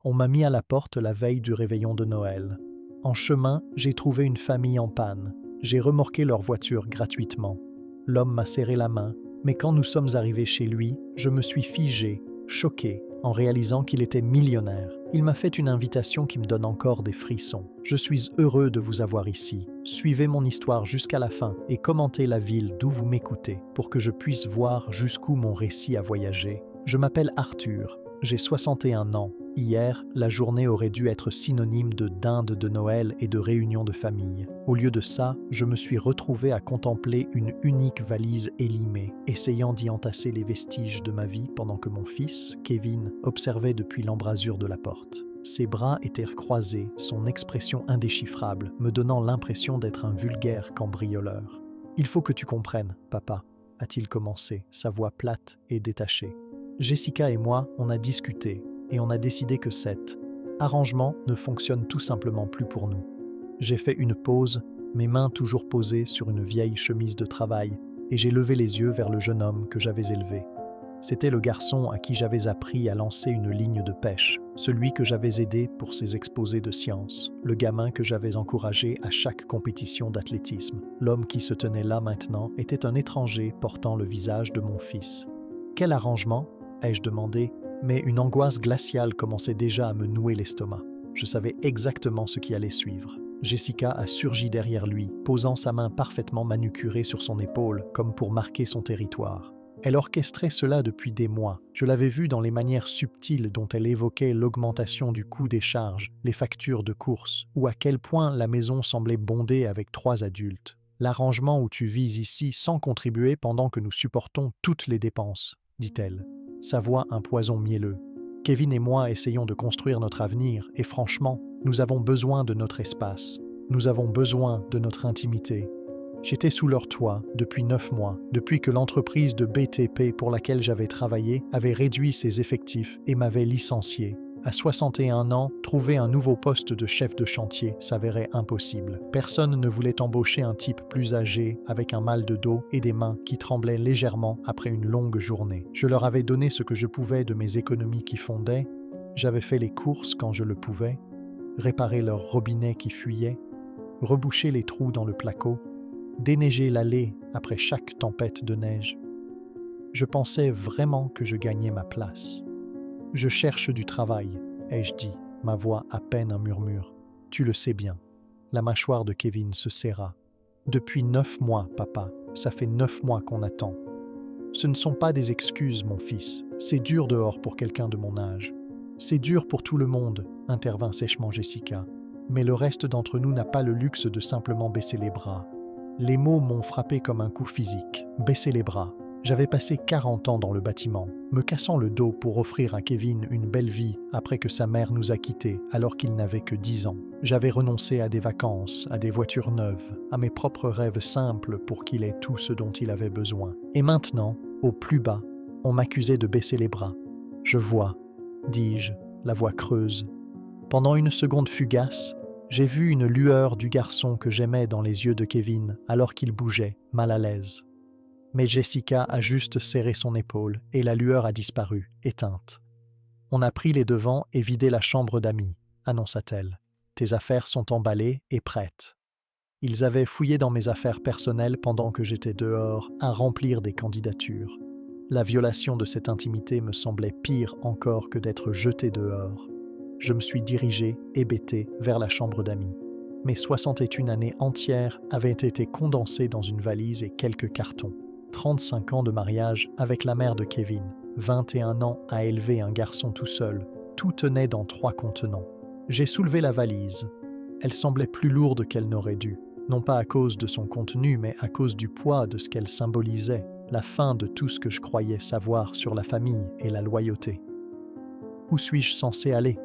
On m'a mis à la porte la veille du réveillon de Noël. En chemin, j'ai trouvé une famille en panne. J'ai remorqué leur voiture gratuitement. L'homme m'a serré la main, mais quand nous sommes arrivés chez lui, je me suis figé, choqué, en réalisant qu'il était millionnaire. Il m'a fait une invitation qui me donne encore des frissons. Je suis heureux de vous avoir ici. Suivez mon histoire jusqu'à la fin et commentez la ville d'où vous m'écoutez pour que je puisse voir jusqu'où mon récit a voyagé. Je m'appelle Arthur, j'ai 61 ans. Hier, la journée aurait dû être synonyme de dinde de Noël et de réunion de famille. Au lieu de ça, je me suis retrouvé à contempler une unique valise élimée, essayant d'y entasser les vestiges de ma vie pendant que mon fils, Kevin, observait depuis l'embrasure de la porte. Ses bras étaient croisés, son expression indéchiffrable, me donnant l'impression d'être un vulgaire cambrioleur. « Il faut que tu comprennes, papa », a-t-il commencé, sa voix plate et détachée. Jessica et moi, on a discuté, et on a décidé que cet arrangement ne fonctionne tout simplement plus pour nous. J'ai fait une pause, mes mains toujours posées sur une vieille chemise de travail, et j'ai levé les yeux vers le jeune homme que j'avais élevé. C'était le garçon à qui j'avais appris à lancer une ligne de pêche, celui que j'avais aidé pour ses exposés de sciences, le gamin que j'avais encouragé à chaque compétition d'athlétisme. L'homme qui se tenait là maintenant était un étranger portant le visage de mon fils. « Quel arrangement ?» ai-je demandé, mais une angoisse glaciale commençait déjà à me nouer l'estomac. Je savais exactement ce qui allait suivre. Jessica a surgi derrière lui, posant sa main parfaitement manucurée sur son épaule, comme pour marquer son territoire. Elle orchestrait cela depuis des mois. Je l'avais vue dans les manières subtiles dont elle évoquait l'augmentation du coût des charges, les factures de course, ou à quel point la maison semblait bondée avec 3 adultes. L'arrangement où tu vis ici sans contribuer pendant que nous supportons toutes les dépenses, dit-elle. Sa voix un poison mielleux. Kevin et moi essayons de construire notre avenir et franchement, nous avons besoin de notre espace. Nous avons besoin de notre intimité. J'étais sous leur toit depuis 9 mois, depuis que l'entreprise de BTP pour laquelle j'avais travaillé avait réduit ses effectifs et m'avait licencié. À 61 ans, trouver un nouveau poste de chef de chantier s'avérait impossible. Personne ne voulait embaucher un type plus âgé, avec un mal de dos et des mains qui tremblaient légèrement après une longue journée. Je leur avais donné ce que je pouvais de mes économies qui fondaient, j'avais fait les courses quand je le pouvais, réparé leur robinet qui fuyait, rebouché les trous dans le placo, déneigé l'allée après chaque tempête de neige. Je pensais vraiment que je gagnais ma place. « Je cherche du travail », ai-je dit, ma voix à peine un murmure. « Tu le sais bien. » La mâchoire de Kevin se serra. « Depuis 9 mois, papa. Ça fait 9 mois qu'on attend. »« Ce ne sont pas des excuses, mon fils. C'est dur dehors pour quelqu'un de mon âge. »« C'est dur pour tout le monde, » intervint sèchement Jessica. « Mais le reste d'entre nous n'a pas le luxe de simplement baisser les bras. » Les mots m'ont frappé comme un coup physique. Baisser les bras. J'avais passé 40 ans dans le bâtiment, me cassant le dos pour offrir à Kevin une belle vie après que sa mère nous a quittés alors qu'il n'avait que 10 ans. J'avais renoncé à des vacances, à des voitures neuves, à mes propres rêves simples pour qu'il ait tout ce dont il avait besoin. Et maintenant, au plus bas, on m'accusait de baisser les bras. « Je vois », dis-je, la voix creuse. Pendant une seconde fugace, j'ai vu une lueur du garçon que j'aimais dans les yeux de Kevin alors qu'il bougeait, mal à l'aise. Mais Jessica a juste serré son épaule et la lueur a disparu, éteinte. « On a pris les devants et vidé la chambre d'amis, » annonça-t-elle. « Tes affaires sont emballées et prêtes. » Ils avaient fouillé dans mes affaires personnelles pendant que j'étais dehors à remplir des candidatures. La violation de cette intimité me semblait pire encore que d'être jeté dehors. Je me suis dirigé, hébété, vers la chambre d'amis. Mes 61 années entières avaient été condensées dans une valise et quelques cartons. 35 ans de mariage avec la mère de Kevin, 21 ans à élever un garçon tout seul, tout tenait dans 3 contenants. J'ai soulevé la valise. Elle semblait plus lourde qu'elle n'aurait dû, non pas à cause de son contenu, mais à cause du poids de ce qu'elle symbolisait, la fin de tout ce que je croyais savoir sur la famille et la loyauté. « Où suis-je censé aller ?»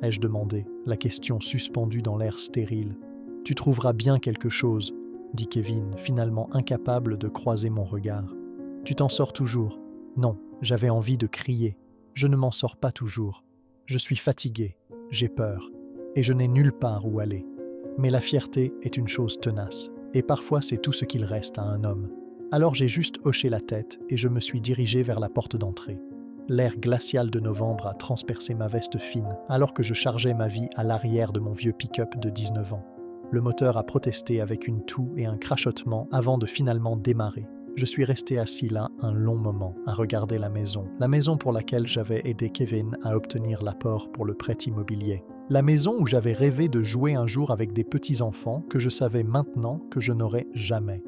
ai-je demandé, la question suspendue dans l'air stérile. « Tu trouveras bien quelque chose, » dit Kevin, finalement incapable de croiser mon regard. « Tu t'en sors toujours ?» Non, j'avais envie de crier. Je ne m'en sors pas toujours. Je suis fatigué, j'ai peur, et je n'ai nulle part où aller. Mais la fierté est une chose tenace, et parfois c'est tout ce qu'il reste à un homme. Alors j'ai juste hoché la tête et je me suis dirigé vers la porte d'entrée. L'air glacial de novembre a transpercé ma veste fine alors que je chargeais ma vie à l'arrière de mon vieux pick-up de 19 ans. Le moteur a protesté avec une toux et un crachotement avant de finalement démarrer. Je suis resté assis là un long moment à regarder la maison pour laquelle j'avais aidé Kevin à obtenir l'apport pour le prêt immobilier. La maison où j'avais rêvé de jouer un jour avec des petits-enfants que je savais maintenant que je n'aurais jamais.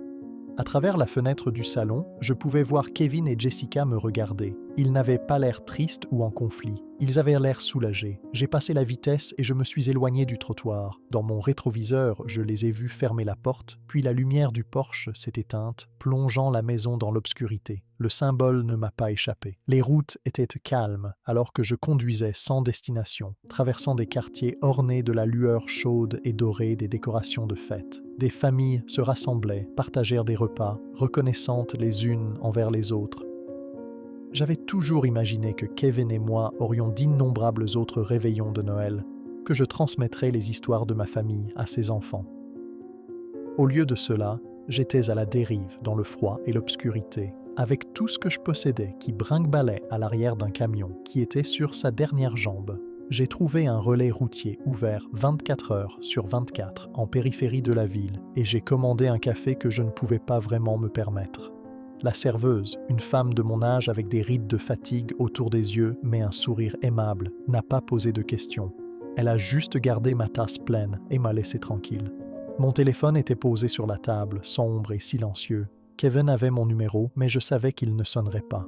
À travers la fenêtre du salon, je pouvais voir Kevin et Jessica me regarder. Ils n'avaient pas l'air tristes ou en conflit. Ils avaient l'air soulagés. J'ai passé la vitesse et je me suis éloigné du trottoir. Dans mon rétroviseur, je les ai vus fermer la porte, puis la lumière du porche s'est éteinte, plongeant la maison dans l'obscurité. Le symbole ne m'a pas échappé. Les routes étaient calmes alors que je conduisais sans destination, traversant des quartiers ornés de la lueur chaude et dorée des décorations de fête. Des familles se rassemblaient, partagèrent des repas, reconnaissantes les unes envers les autres. J'avais toujours imaginé que Kevin et moi aurions d'innombrables autres réveillons de Noël, que je transmettrais les histoires de ma famille à ses enfants. Au lieu de cela, j'étais à la dérive dans le froid et l'obscurité, avec tout ce que je possédais qui brinque-ballait à l'arrière d'un camion qui était sur sa dernière jambe. J'ai trouvé un relais routier ouvert 24 heures sur 24 en périphérie de la ville et j'ai commandé un café que je ne pouvais pas vraiment me permettre. La serveuse, une femme de mon âge avec des rides de fatigue autour des yeux mais un sourire aimable, n'a pas posé de questions. Elle a juste gardé ma tasse pleine et m'a laissé tranquille. Mon téléphone était posé sur la table, sombre et silencieux. Kevin avait mon numéro, mais je savais qu'il ne sonnerait pas.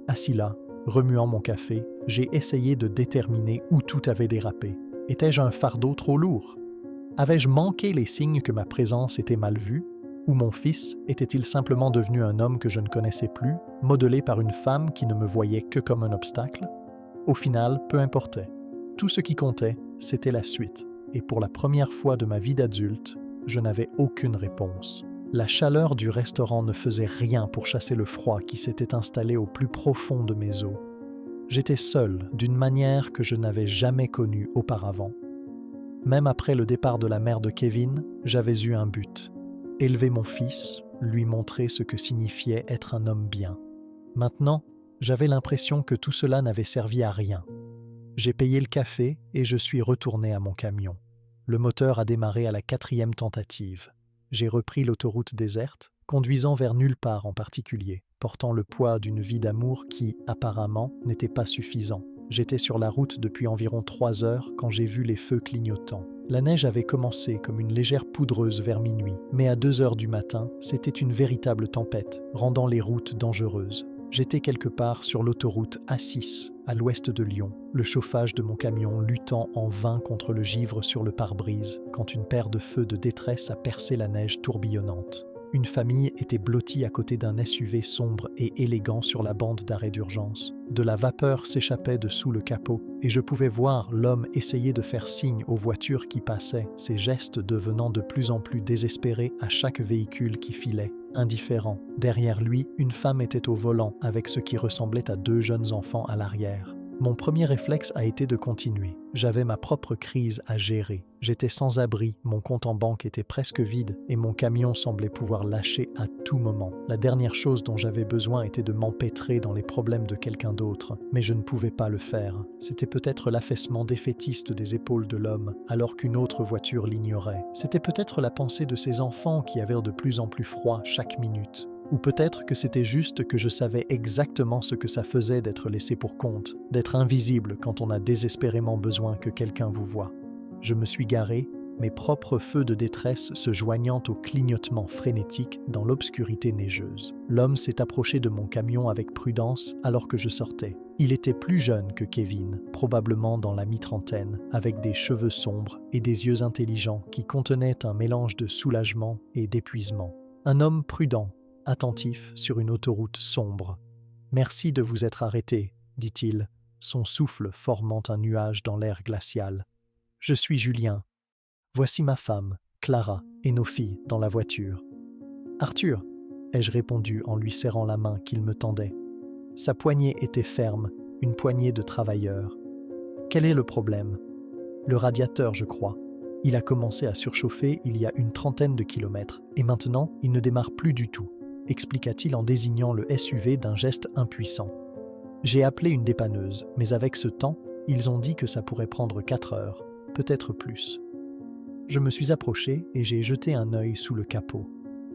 Assis là, remuant mon café, j'ai essayé de déterminer où tout avait dérapé. Étais-je un fardeau trop lourd? Avais-je manqué les signes que ma présence était mal vue? Ou mon fils était-il simplement devenu un homme que je ne connaissais plus, modelé par une femme qui ne me voyait que comme un obstacle? Au final, peu importait. Tout ce qui comptait, c'était la suite. Et pour la première fois de ma vie d'adulte, je n'avais aucune réponse. La chaleur du restaurant ne faisait rien pour chasser le froid qui s'était installé au plus profond de mes os. J'étais seul d'une manière que je n'avais jamais connue auparavant. Même après le départ de la mère de Kevin, j'avais eu un but. Élever mon fils, lui montrer ce que signifiait être un homme bien. Maintenant, j'avais l'impression que tout cela n'avait servi à rien. J'ai payé le café et je suis retourné à mon camion. Le moteur a démarré à la 4e tentative. J'ai repris l'autoroute déserte, conduisant vers nulle part en particulier, portant le poids d'une vie d'amour qui, apparemment, n'était pas suffisant. J'étais sur la route depuis environ 3 heures quand j'ai vu les feux clignotants. La neige avait commencé comme une légère poudreuse vers minuit, mais à 2 heures du matin, c'était une véritable tempête, rendant les routes dangereuses. J'étais quelque part sur l'autoroute A6, à l'ouest de Lyon, le chauffage de mon camion luttant en vain contre le givre sur le pare-brise, quand une paire de feux de détresse a percé la neige tourbillonnante. Une famille était blottie à côté d'un SUV sombre et élégant sur la bande d'arrêt d'urgence. De la vapeur s'échappait dessous le capot, et je pouvais voir l'homme essayer de faire signe aux voitures qui passaient, ses gestes devenant de plus en plus désespérés à chaque véhicule qui filait. Indifférent. Derrière lui, une femme était au volant avec ce qui ressemblait à 2 jeunes enfants à l'arrière. Mon premier réflexe a été de continuer. J'avais ma propre crise à gérer. J'étais sans abri, mon compte en banque était presque vide et mon camion semblait pouvoir lâcher à tout moment. La dernière chose dont j'avais besoin était de m'empêtrer dans les problèmes de quelqu'un d'autre, mais je ne pouvais pas le faire. C'était peut-être l'affaissement défaitiste des épaules de l'homme, alors qu'une autre voiture l'ignorait. C'était peut-être la pensée de ses enfants qui avaient de plus en plus froid chaque minute. Ou peut-être que c'était juste que je savais exactement ce que ça faisait d'être laissé pour compte, d'être invisible quand on a désespérément besoin que quelqu'un vous voie. Je me suis garé, mes propres feux de détresse se joignant au clignotement frénétique dans l'obscurité neigeuse. L'homme s'est approché de mon camion avec prudence alors que je sortais. Il était plus jeune que Kevin, probablement dans la mi-trentaine, avec des cheveux sombres et des yeux intelligents qui contenaient un mélange de soulagement et d'épuisement. Un homme prudent, attentif sur une autoroute sombre. « Merci de vous être arrêté, » dit-il, son souffle formant un nuage dans l'air glacial. « Je suis Julien. Voici ma femme, Clara, et nos filles dans la voiture. »« Arthur » ai-je répondu en lui serrant la main qu'il me tendait. Sa poignée était ferme, une poignée de travailleur. « Quel est le problème ? » ?»« Le radiateur, je crois. Il a commencé à surchauffer il y a une 30aine de kilomètres, et maintenant, il ne démarre plus du tout. » expliqua-t-il en désignant le SUV d'un geste impuissant. J'ai appelé une dépanneuse, mais avec ce temps, ils ont dit que ça pourrait prendre 4 heures, peut-être plus. Je me suis approché et j'ai jeté un œil sous le capot.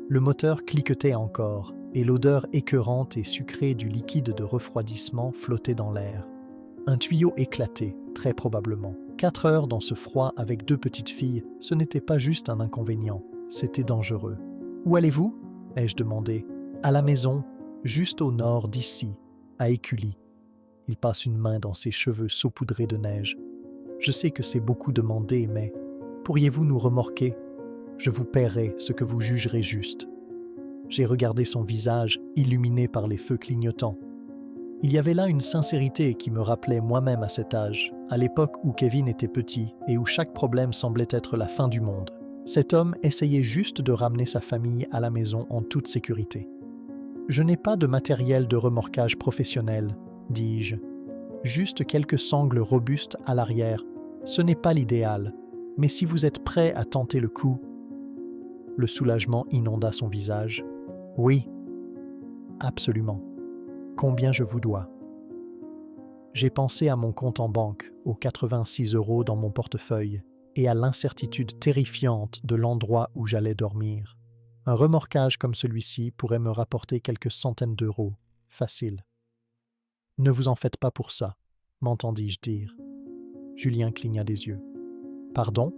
Le moteur cliquetait encore, et l'odeur écœurante et sucrée du liquide de refroidissement flottait dans l'air. Un tuyau éclatait, très probablement. 4 heures dans ce froid avec 2 petites filles, ce n'était pas juste un inconvénient, c'était dangereux. « Où allez-vous » ai-je demandé. « À la maison, juste au nord d'ici, à Écully. » Il passe une main dans ses cheveux saupoudrés de neige. « Je sais que c'est beaucoup demandé, mais pourriez-vous nous remorquer ? Je vous paierai ce que vous jugerez juste. » J'ai regardé son visage, illuminé par les feux clignotants. Il y avait là une sincérité qui me rappelait moi-même à cet âge, à l'époque où Kevin était petit et où chaque problème semblait être la fin du monde. Cet homme essayait juste de ramener sa famille à la maison en toute sécurité. « Je n'ai pas de matériel de remorquage professionnel, » dis-je. « Juste quelques sangles robustes à l'arrière. Ce n'est pas l'idéal, mais si vous êtes prêt à tenter le coup... » Le soulagement inonda son visage. « Oui, absolument. Combien je vous dois ?» J'ai pensé à mon compte en banque, aux 86 € dans mon portefeuille, et à l'incertitude terrifiante de l'endroit où j'allais dormir. Un remorquage comme celui-ci pourrait me rapporter quelques centaines d'euros, facile. « Ne vous en faites pas pour ça, » m'entendis-je dire. Julien cligna des yeux. « Pardon ?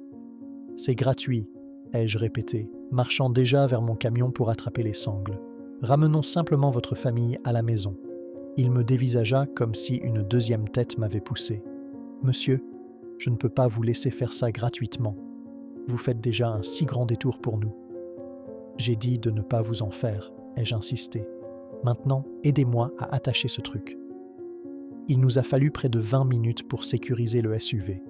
C'est gratuit, » ai-je répété, marchant déjà vers mon camion pour attraper les sangles. « Ramenons simplement votre famille à la maison. » Il me dévisagea comme si une deuxième tête m'avait poussé. « Monsieur, je ne peux pas vous laisser faire ça gratuitement. Vous faites déjà un si grand détour pour nous. » J'ai dit de ne pas vous en faire, ai-je insisté. Maintenant, aidez-moi à attacher ce truc. Il nous a fallu près de 20 minutes pour sécuriser le SUV.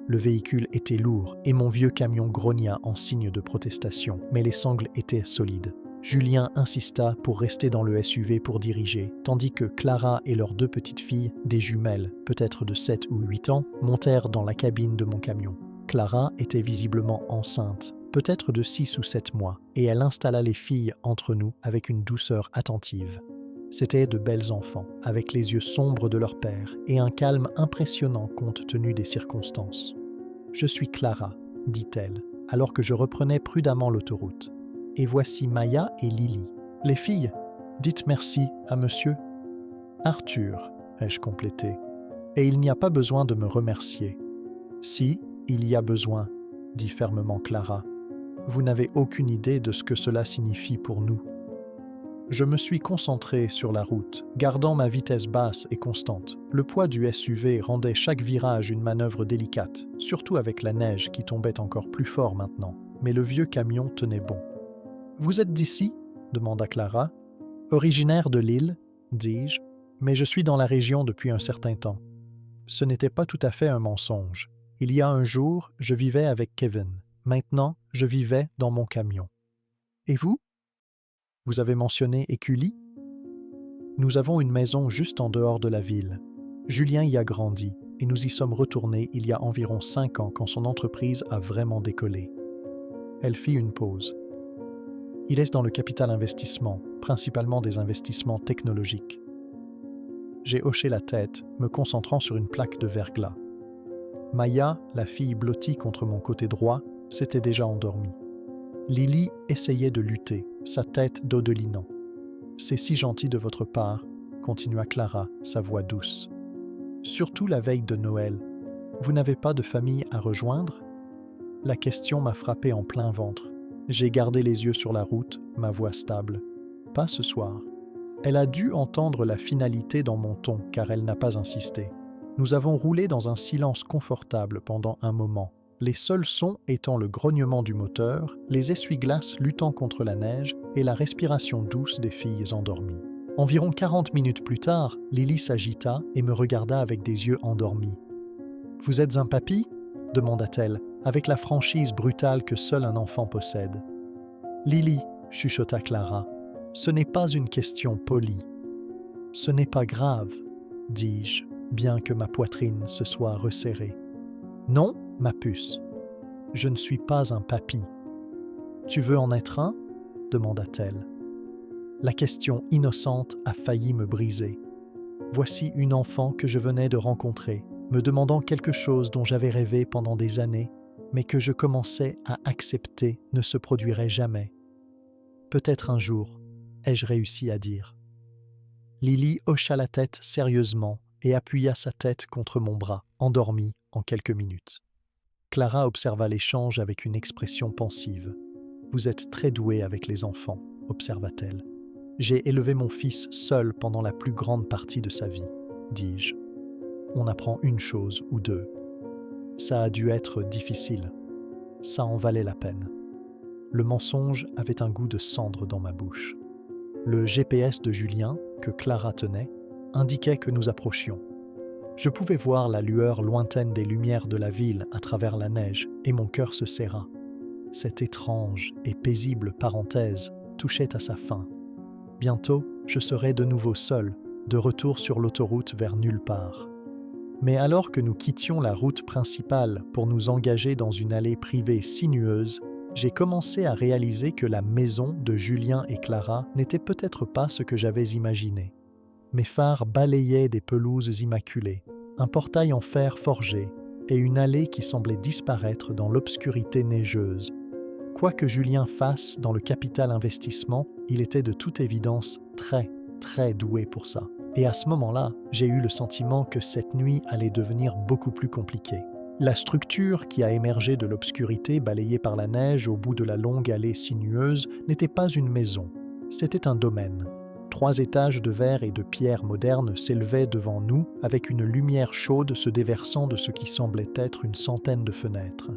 Le véhicule était lourd et mon vieux camion grogna en signe de protestation, mais les sangles étaient solides. Julien insista pour rester dans le SUV pour diriger, tandis que Clara et leurs 2 petites filles, des jumelles, peut-être de 7 ou 8 ans, montèrent dans la cabine de mon camion. Clara était visiblement enceinte, peut-être de 6 ou 7 mois, et elle installa les filles entre nous avec une douceur attentive. C'étaient de belles enfants, avec les yeux sombres de leur père et un calme impressionnant compte tenu des circonstances. « Je suis Clara, » dit-elle, alors que je reprenais prudemment l'autoroute. « Et voici Maya et Lily. Les filles, dites merci à monsieur. »« Arthur, » ai-je complété. « Et il n'y a pas besoin de me remercier. »« Si, il y a besoin, » dit fermement Clara. « Vous n'avez aucune idée de ce que cela signifie pour nous. » Je me suis concentré sur la route, gardant ma vitesse basse et constante. Le poids du SUV rendait chaque virage une manœuvre délicate, surtout avec la neige qui tombait encore plus fort maintenant. Mais le vieux camion tenait bon. « Vous êtes d'ici » demanda Clara. « Originaire de l'île, dis-je, mais je suis dans la région depuis un certain temps. » Ce n'était pas tout à fait un mensonge. Il y a un jour, je vivais avec Kevin. Maintenant, je vivais dans mon camion. « Et vous ? Vous avez mentionné Écully ? Nous avons une maison juste en dehors de la ville. Julien y a grandi et nous y sommes retournés il y a environ 5 ans quand son entreprise a vraiment décollé. » Elle fit une pause. « Il est dans le capital investissement, principalement des investissements technologiques. » J'ai hoché la tête, me concentrant sur une plaque de verglas. Maya, la fille blottie contre mon côté droit, s'était déjà endormie. Lily essayait de lutter, sa tête dodelinant. « C'est si gentil de votre part, » continua Clara, sa voix douce. « Surtout la veille de Noël. Vous n'avez pas de famille à rejoindre ?» La question m'a frappé en plein ventre. J'ai gardé les yeux sur la route, ma voix stable. « Pas ce soir. » Elle a dû entendre la finalité dans mon ton, car elle n'a pas insisté. Nous avons roulé dans un silence confortable pendant un moment. Les seuls sons étant le grognement du moteur, les essuie-glaces luttant contre la neige et la respiration douce des filles endormies. Environ 40 minutes plus tard, Lily s'agita et me regarda avec des yeux endormis. « Vous êtes un papy ?» demanda-t-elle, avec la franchise brutale que seul un enfant possède. « Lily, » chuchota Clara, « ce n'est pas une question polie. »« Ce n'est pas grave, » dis-je, bien que ma poitrine se soit resserrée. « Non, ma puce, je ne suis pas un papy. »« Tu veux en être un ?» demanda-t-elle. La question innocente a failli me briser. Voici une enfant que je venais de rencontrer, me demandant quelque chose dont j'avais rêvé pendant des années, mais que je commençais à accepter ne se produirait jamais. Peut-être un jour, ai-je réussi à dire. Lily hocha la tête sérieusement et appuya sa tête contre mon bras, endormie en quelques minutes. Clara observa l'échange avec une expression pensive. « Vous êtes très doué avec les enfants », observa-t-elle. « J'ai élevé mon fils seul pendant la plus grande partie de sa vie, dis-je. On apprend une chose ou deux. Ça a dû être difficile. Ça en valait la peine. » Le mensonge avait un goût de cendre dans ma bouche. Le GPS de Julien, que Clara tenait, indiquait que nous approchions. Je pouvais voir la lueur lointaine des lumières de la ville à travers la neige et mon cœur se serra. Cette étrange et paisible parenthèse touchait à sa fin. Bientôt, je serais de nouveau seul, de retour sur l'autoroute vers nulle part. Mais alors que nous quittions la route principale pour nous engager dans une allée privée sinueuse, j'ai commencé à réaliser que la maison de Julien et Clara n'était peut-être pas ce que j'avais imaginé. Mes phares balayaient des pelouses immaculées, un portail en fer forgé et une allée qui semblait disparaître dans l'obscurité neigeuse. Quoi que Julien fasse dans le capital investissement, il était de toute évidence très doué pour ça. Et à ce moment-là, j'ai eu le sentiment que cette nuit allait devenir beaucoup plus compliquée. La structure qui a émergé de l'obscurité balayée par la neige au bout de la longue allée sinueuse n'était pas une maison, c'était un domaine. 3 étages de verre et de pierre modernes s'élevaient devant nous avec une lumière chaude se déversant de ce qui semblait être une centaine de fenêtres.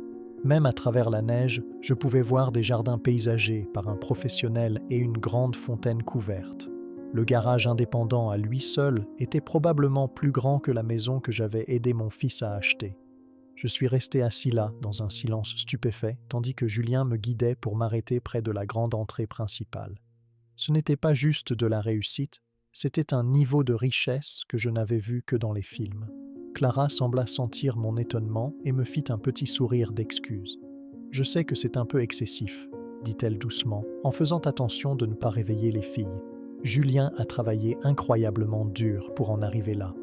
Même à travers la neige, je pouvais voir des jardins paysagés par un professionnel et une grande fontaine couverte. Le garage indépendant à lui seul était probablement plus grand que la maison que j'avais aidé mon fils à acheter. Je suis resté assis là, dans un silence stupéfait, tandis que Julien me guidait pour m'arrêter près de la grande entrée principale. Ce n'était pas juste de la réussite, c'était un niveau de richesse que je n'avais vu que dans les films. Clara sembla sentir mon étonnement et me fit un petit sourire d'excuse. « Je sais que c'est un peu excessif, » dit-elle doucement, en faisant attention de ne pas réveiller les filles. Julien a travaillé incroyablement dur pour en arriver là.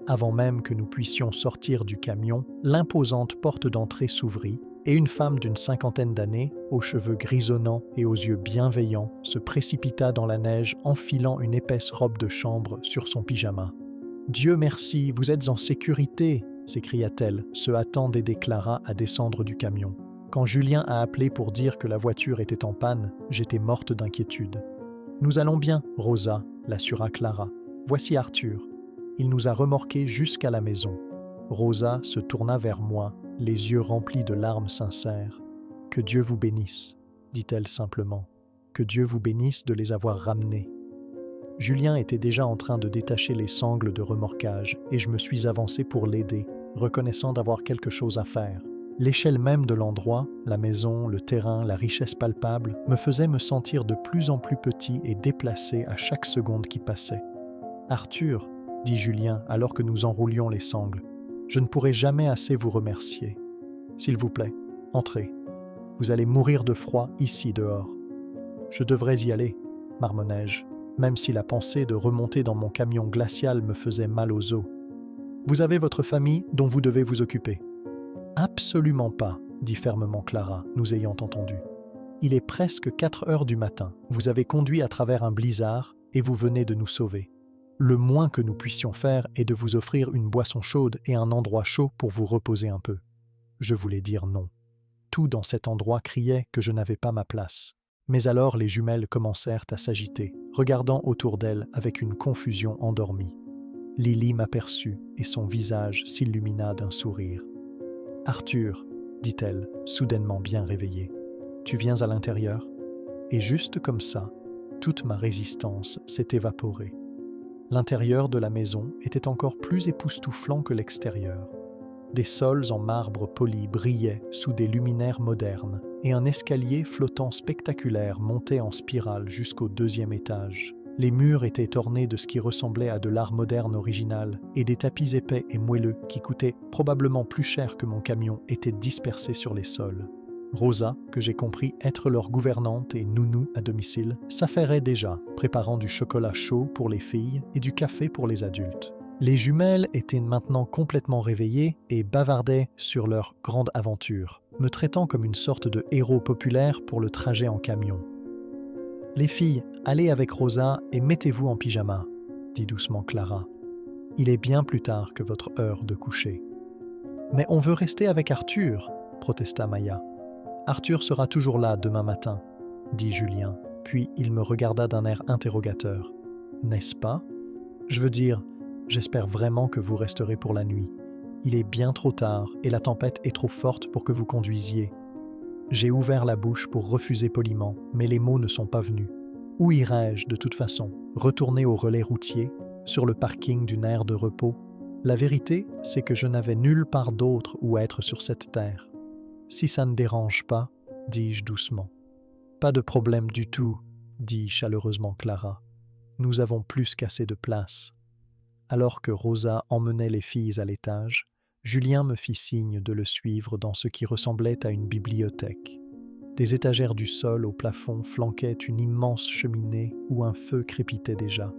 Avant même que nous puissions sortir du camion, l'imposante porte d'entrée s'ouvrit et une femme d'une 50aine d'années, aux cheveux grisonnants et aux yeux bienveillants, se précipita dans la neige enfilant une épaisse robe de chambre sur son pyjama. « Dieu merci, vous êtes en sécurité !» s'écria-t-elle, se hâtant d'aider Clara à descendre du camion. Quand Julien a appelé pour dire que la voiture était en panne, j'étais morte d'inquiétude. « Nous allons bien, Rosa », l'assura Clara. « Voici Arthur. Il nous a remorqués jusqu'à la maison. » Rosa se tourna vers moi, les yeux remplis de larmes sincères. « Que Dieu vous bénisse, » dit-elle simplement. « Que Dieu vous bénisse de les avoir ramenés. » Julien était déjà en train de détacher les sangles de remorquage et je me suis avancé pour l'aider, reconnaissant d'avoir quelque chose à faire. L'échelle même de l'endroit, la maison, le terrain, la richesse palpable, me faisait me sentir de plus en plus petit et déplacé à chaque seconde qui passait. « Arthur, » dit Julien alors que nous enroulions les sangles, « je ne pourrai jamais assez vous remercier. S'il vous plaît, entrez. Vous allez mourir de froid ici dehors. » « Je devrais y aller, » marmonnai-je, même si la pensée de remonter dans mon camion glacial me faisait mal aux os. « Vous avez votre famille dont vous devez vous occuper. »« Absolument pas, » dit fermement Clara, nous ayant entendus. « Il est presque 4 heures du matin. Vous avez conduit à travers un blizzard et vous venez de nous sauver. Le moins que nous puissions faire est de vous offrir une boisson chaude et un endroit chaud pour vous reposer un peu. » Je voulais dire non. Tout dans cet endroit criait que je n'avais pas ma place. Mais alors les jumelles commencèrent à s'agiter, regardant autour d'elles avec une confusion endormie. Lily m'aperçut et son visage s'illumina d'un sourire. « Arthur, » dit-elle, soudainement bien réveillée, « tu viens à l'intérieur ?» Et juste comme ça, toute ma résistance s'est évaporée. L'intérieur de la maison était encore plus époustouflant que l'extérieur. Des sols en marbre poli brillaient sous des luminaires modernes et un escalier flottant spectaculaire montait en spirale jusqu'au 2e étage. Les murs étaient ornés de ce qui ressemblait à de l'art moderne original et des tapis épais et moelleux qui coûtaient probablement plus cher que mon camion étaient dispersés sur les sols. Rosa, que j'ai compris être leur gouvernante et nounou à domicile, s'affairait déjà, préparant du chocolat chaud pour les filles et du café pour les adultes. Les jumelles étaient maintenant complètement réveillées et bavardaient sur leur grande aventure, me traitant comme une sorte de héros populaire pour le trajet en camion. « Les filles, allez avec Rosa et mettez-vous en pyjama, » dit doucement Clara. « Il est bien plus tard que votre heure de coucher. »« Mais on veut rester avec Arthur, » protesta Maya. « Arthur sera toujours là demain matin, » dit Julien, puis il me regarda d'un air interrogateur. « N'est-ce pas ? Je veux dire, j'espère vraiment que vous resterez pour la nuit. Il est bien trop tard et la tempête est trop forte pour que vous conduisiez. » J'ai ouvert la bouche pour refuser poliment, mais les mots ne sont pas venus. Où irais-je de toute façon ? Retourner au relais routier, sur le parking d'une aire de repos ? La vérité, c'est que je n'avais nulle part d'autre où être sur cette terre. « Si ça ne dérange pas, » dis-je doucement. « Pas de problème du tout, » dit chaleureusement Clara. « Nous avons plus qu'assez de place. » Alors que Rosa emmenait les filles à l'étage, Julien me fit signe de le suivre dans ce qui ressemblait à une bibliothèque. Des étagères du sol au plafond flanquaient une immense cheminée où un feu crépitait déjà.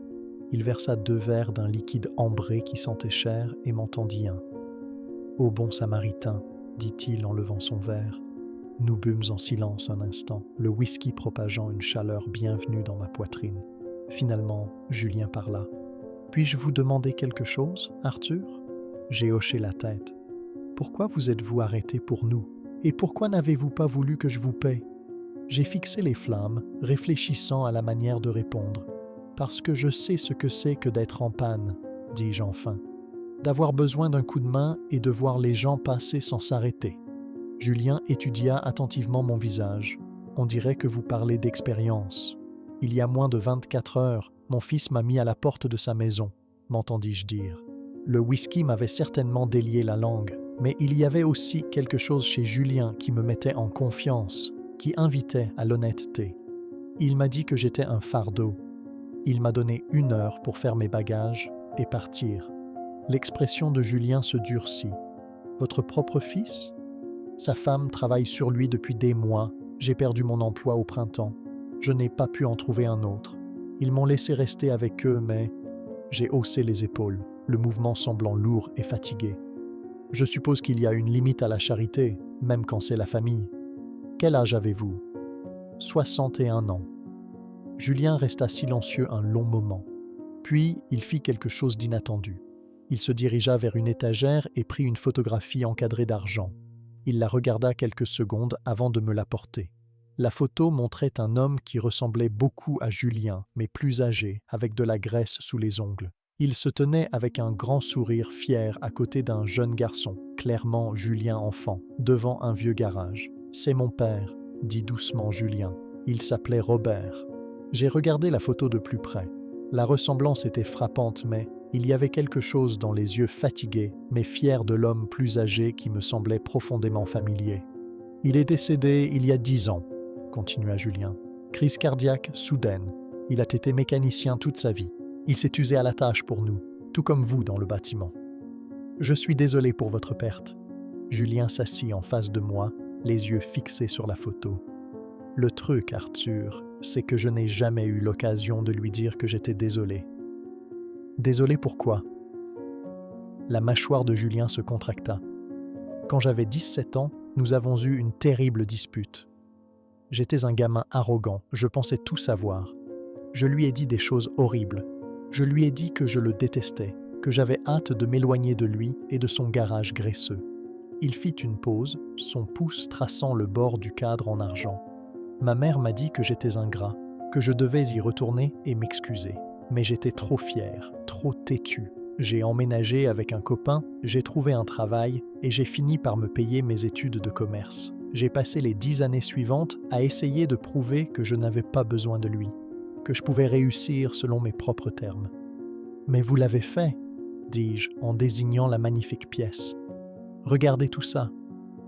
Il versa 2 verres d'un liquide ambré qui sentait cher et m'en tendit un. « Ô bon samaritain » dit-il en levant son verre. Nous bûmes en silence un instant, le whisky propageant une chaleur bienvenue dans ma poitrine. Finalement, Julien parla. « Puis-je vous demander quelque chose, Arthur ?» J'ai hoché la tête. « Pourquoi vous êtes-vous arrêté pour nous ? Et pourquoi n'avez-vous pas voulu que je vous paie ?» J'ai fixé les flammes, réfléchissant à la manière de répondre. « Parce que je sais ce que c'est que d'être en panne, » dis-je enfin. « D'avoir besoin d'un coup de main et de voir les gens passer sans s'arrêter. » Julien étudia attentivement mon visage. « On dirait que vous parlez d'expérience. Il y a moins de 24 heures, mon fils m'a mis à la porte de sa maison, » m'entendis-je dire. Le whisky m'avait certainement délié la langue, mais il y avait aussi quelque chose chez Julien qui me mettait en confiance, qui invitait à l'honnêteté. Il m'a dit que j'étais un fardeau. Il m'a donné 1 heure pour faire mes bagages et partir. L'expression de Julien se durcit. « Votre propre fils ? Sa femme travaille sur lui depuis des mois. J'ai perdu mon emploi au printemps. Je n'ai pas pu en trouver un autre. Ils m'ont laissé rester avec eux, mais... » J'ai haussé les épaules, le mouvement semblant lourd et fatigué. « Je suppose qu'il y a une limite à la charité, même quand c'est la famille. Quel âge avez-vous ? » « 61 ans. » Julien resta silencieux un long moment. Puis, il fit quelque chose d'inattendu. Il se dirigea vers une étagère et prit une photographie encadrée d'argent. Il la regarda quelques secondes avant de me l'apporter. La photo montrait un homme qui ressemblait beaucoup à Julien, mais plus âgé, avec de la graisse sous les ongles. Il se tenait avec un grand sourire fier à côté d'un jeune garçon, clairement Julien enfant, devant un vieux garage. « C'est mon père, » dit doucement Julien. Il s'appelait Robert. J'ai regardé la photo de plus près. La ressemblance était frappante, mais il y avait quelque chose dans les yeux fatigués, mais fiers de l'homme plus âgé qui me semblait profondément familier. « Il est décédé il y a 10 ans. » continua Julien. « Crise cardiaque soudaine. Il a été mécanicien toute sa vie. Il s'est usé à la tâche pour nous, tout comme vous dans le bâtiment. Je suis désolé pour votre perte. » Julien s'assit en face de moi, les yeux fixés sur la photo. « Le truc, Arthur, c'est que je n'ai jamais eu l'occasion de lui dire que j'étais désolé. » « Désolé pourquoi ? » La mâchoire de Julien se contracta. « Quand j'avais 17 ans, nous avons eu une terrible dispute. J'étais un gamin arrogant, je pensais tout savoir. Je lui ai dit des choses horribles. Je lui ai dit que je le détestais, que j'avais hâte de m'éloigner de lui et de son garage graisseux. Il fit une pause, son pouce traçant le bord du cadre en argent. Ma mère m'a dit que j'étais ingrat, que je devais y retourner et m'excuser. Mais j'étais trop fier, trop têtu. J'ai emménagé avec un copain, j'ai trouvé un travail et j'ai fini par me payer mes études de commerce. J'ai passé les 10 années suivantes à essayer de prouver que je n'avais pas besoin de lui, que je pouvais réussir selon mes propres termes. « Mais vous l'avez fait, » dis-je en désignant la magnifique pièce. « Regardez tout ça. »«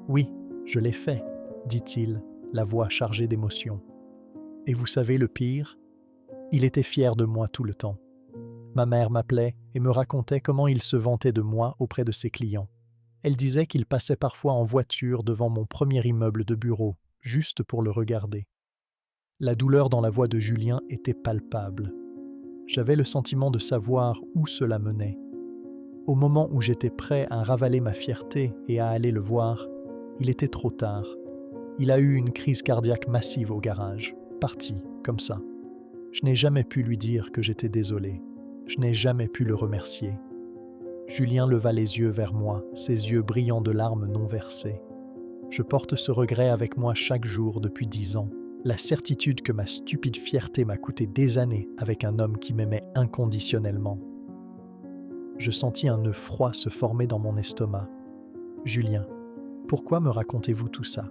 Oui, je l'ai fait, » dit-il, la voix chargée d'émotion. « Et vous savez le pire ? Il était fier de moi tout le temps. Ma mère m'appelait et me racontait comment il se vantait de moi auprès de ses clients. Elle disait qu'il passait parfois en voiture devant mon premier immeuble de bureau, juste pour le regarder. La douleur dans la voix de Julien était palpable. J'avais le sentiment de savoir où cela menait. Au moment où j'étais prêt à ravaler ma fierté et à aller le voir, il était trop tard. Il a eu une crise cardiaque massive au garage, parti, comme ça. Je n'ai jamais pu lui dire que j'étais désolé. Je n'ai jamais pu le remercier. Julien leva les yeux vers moi, ses yeux brillants de larmes non versées. Je porte ce regret avec moi chaque jour depuis 10 ans. La certitude que ma stupide fierté m'a coûté des années avec un homme qui m'aimait inconditionnellement. Je sentis un nœud froid se former dans mon estomac. « Julien, pourquoi me racontez-vous tout ça ?»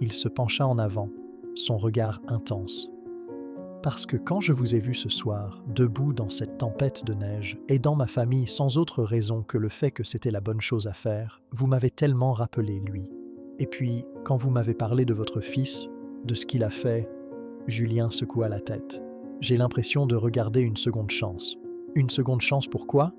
Il se pencha en avant, son regard intense. « Parce que quand je vous ai vu ce soir, debout dans cette tempête de neige, aidant ma famille sans autre raison que le fait que c'était la bonne chose à faire, vous m'avez tellement rappelé lui. Et puis, quand vous m'avez parlé de votre fils, de ce qu'il a fait, Julien secoua la tête. J'ai l'impression de regarder une seconde chance. Une seconde chance pourquoi ?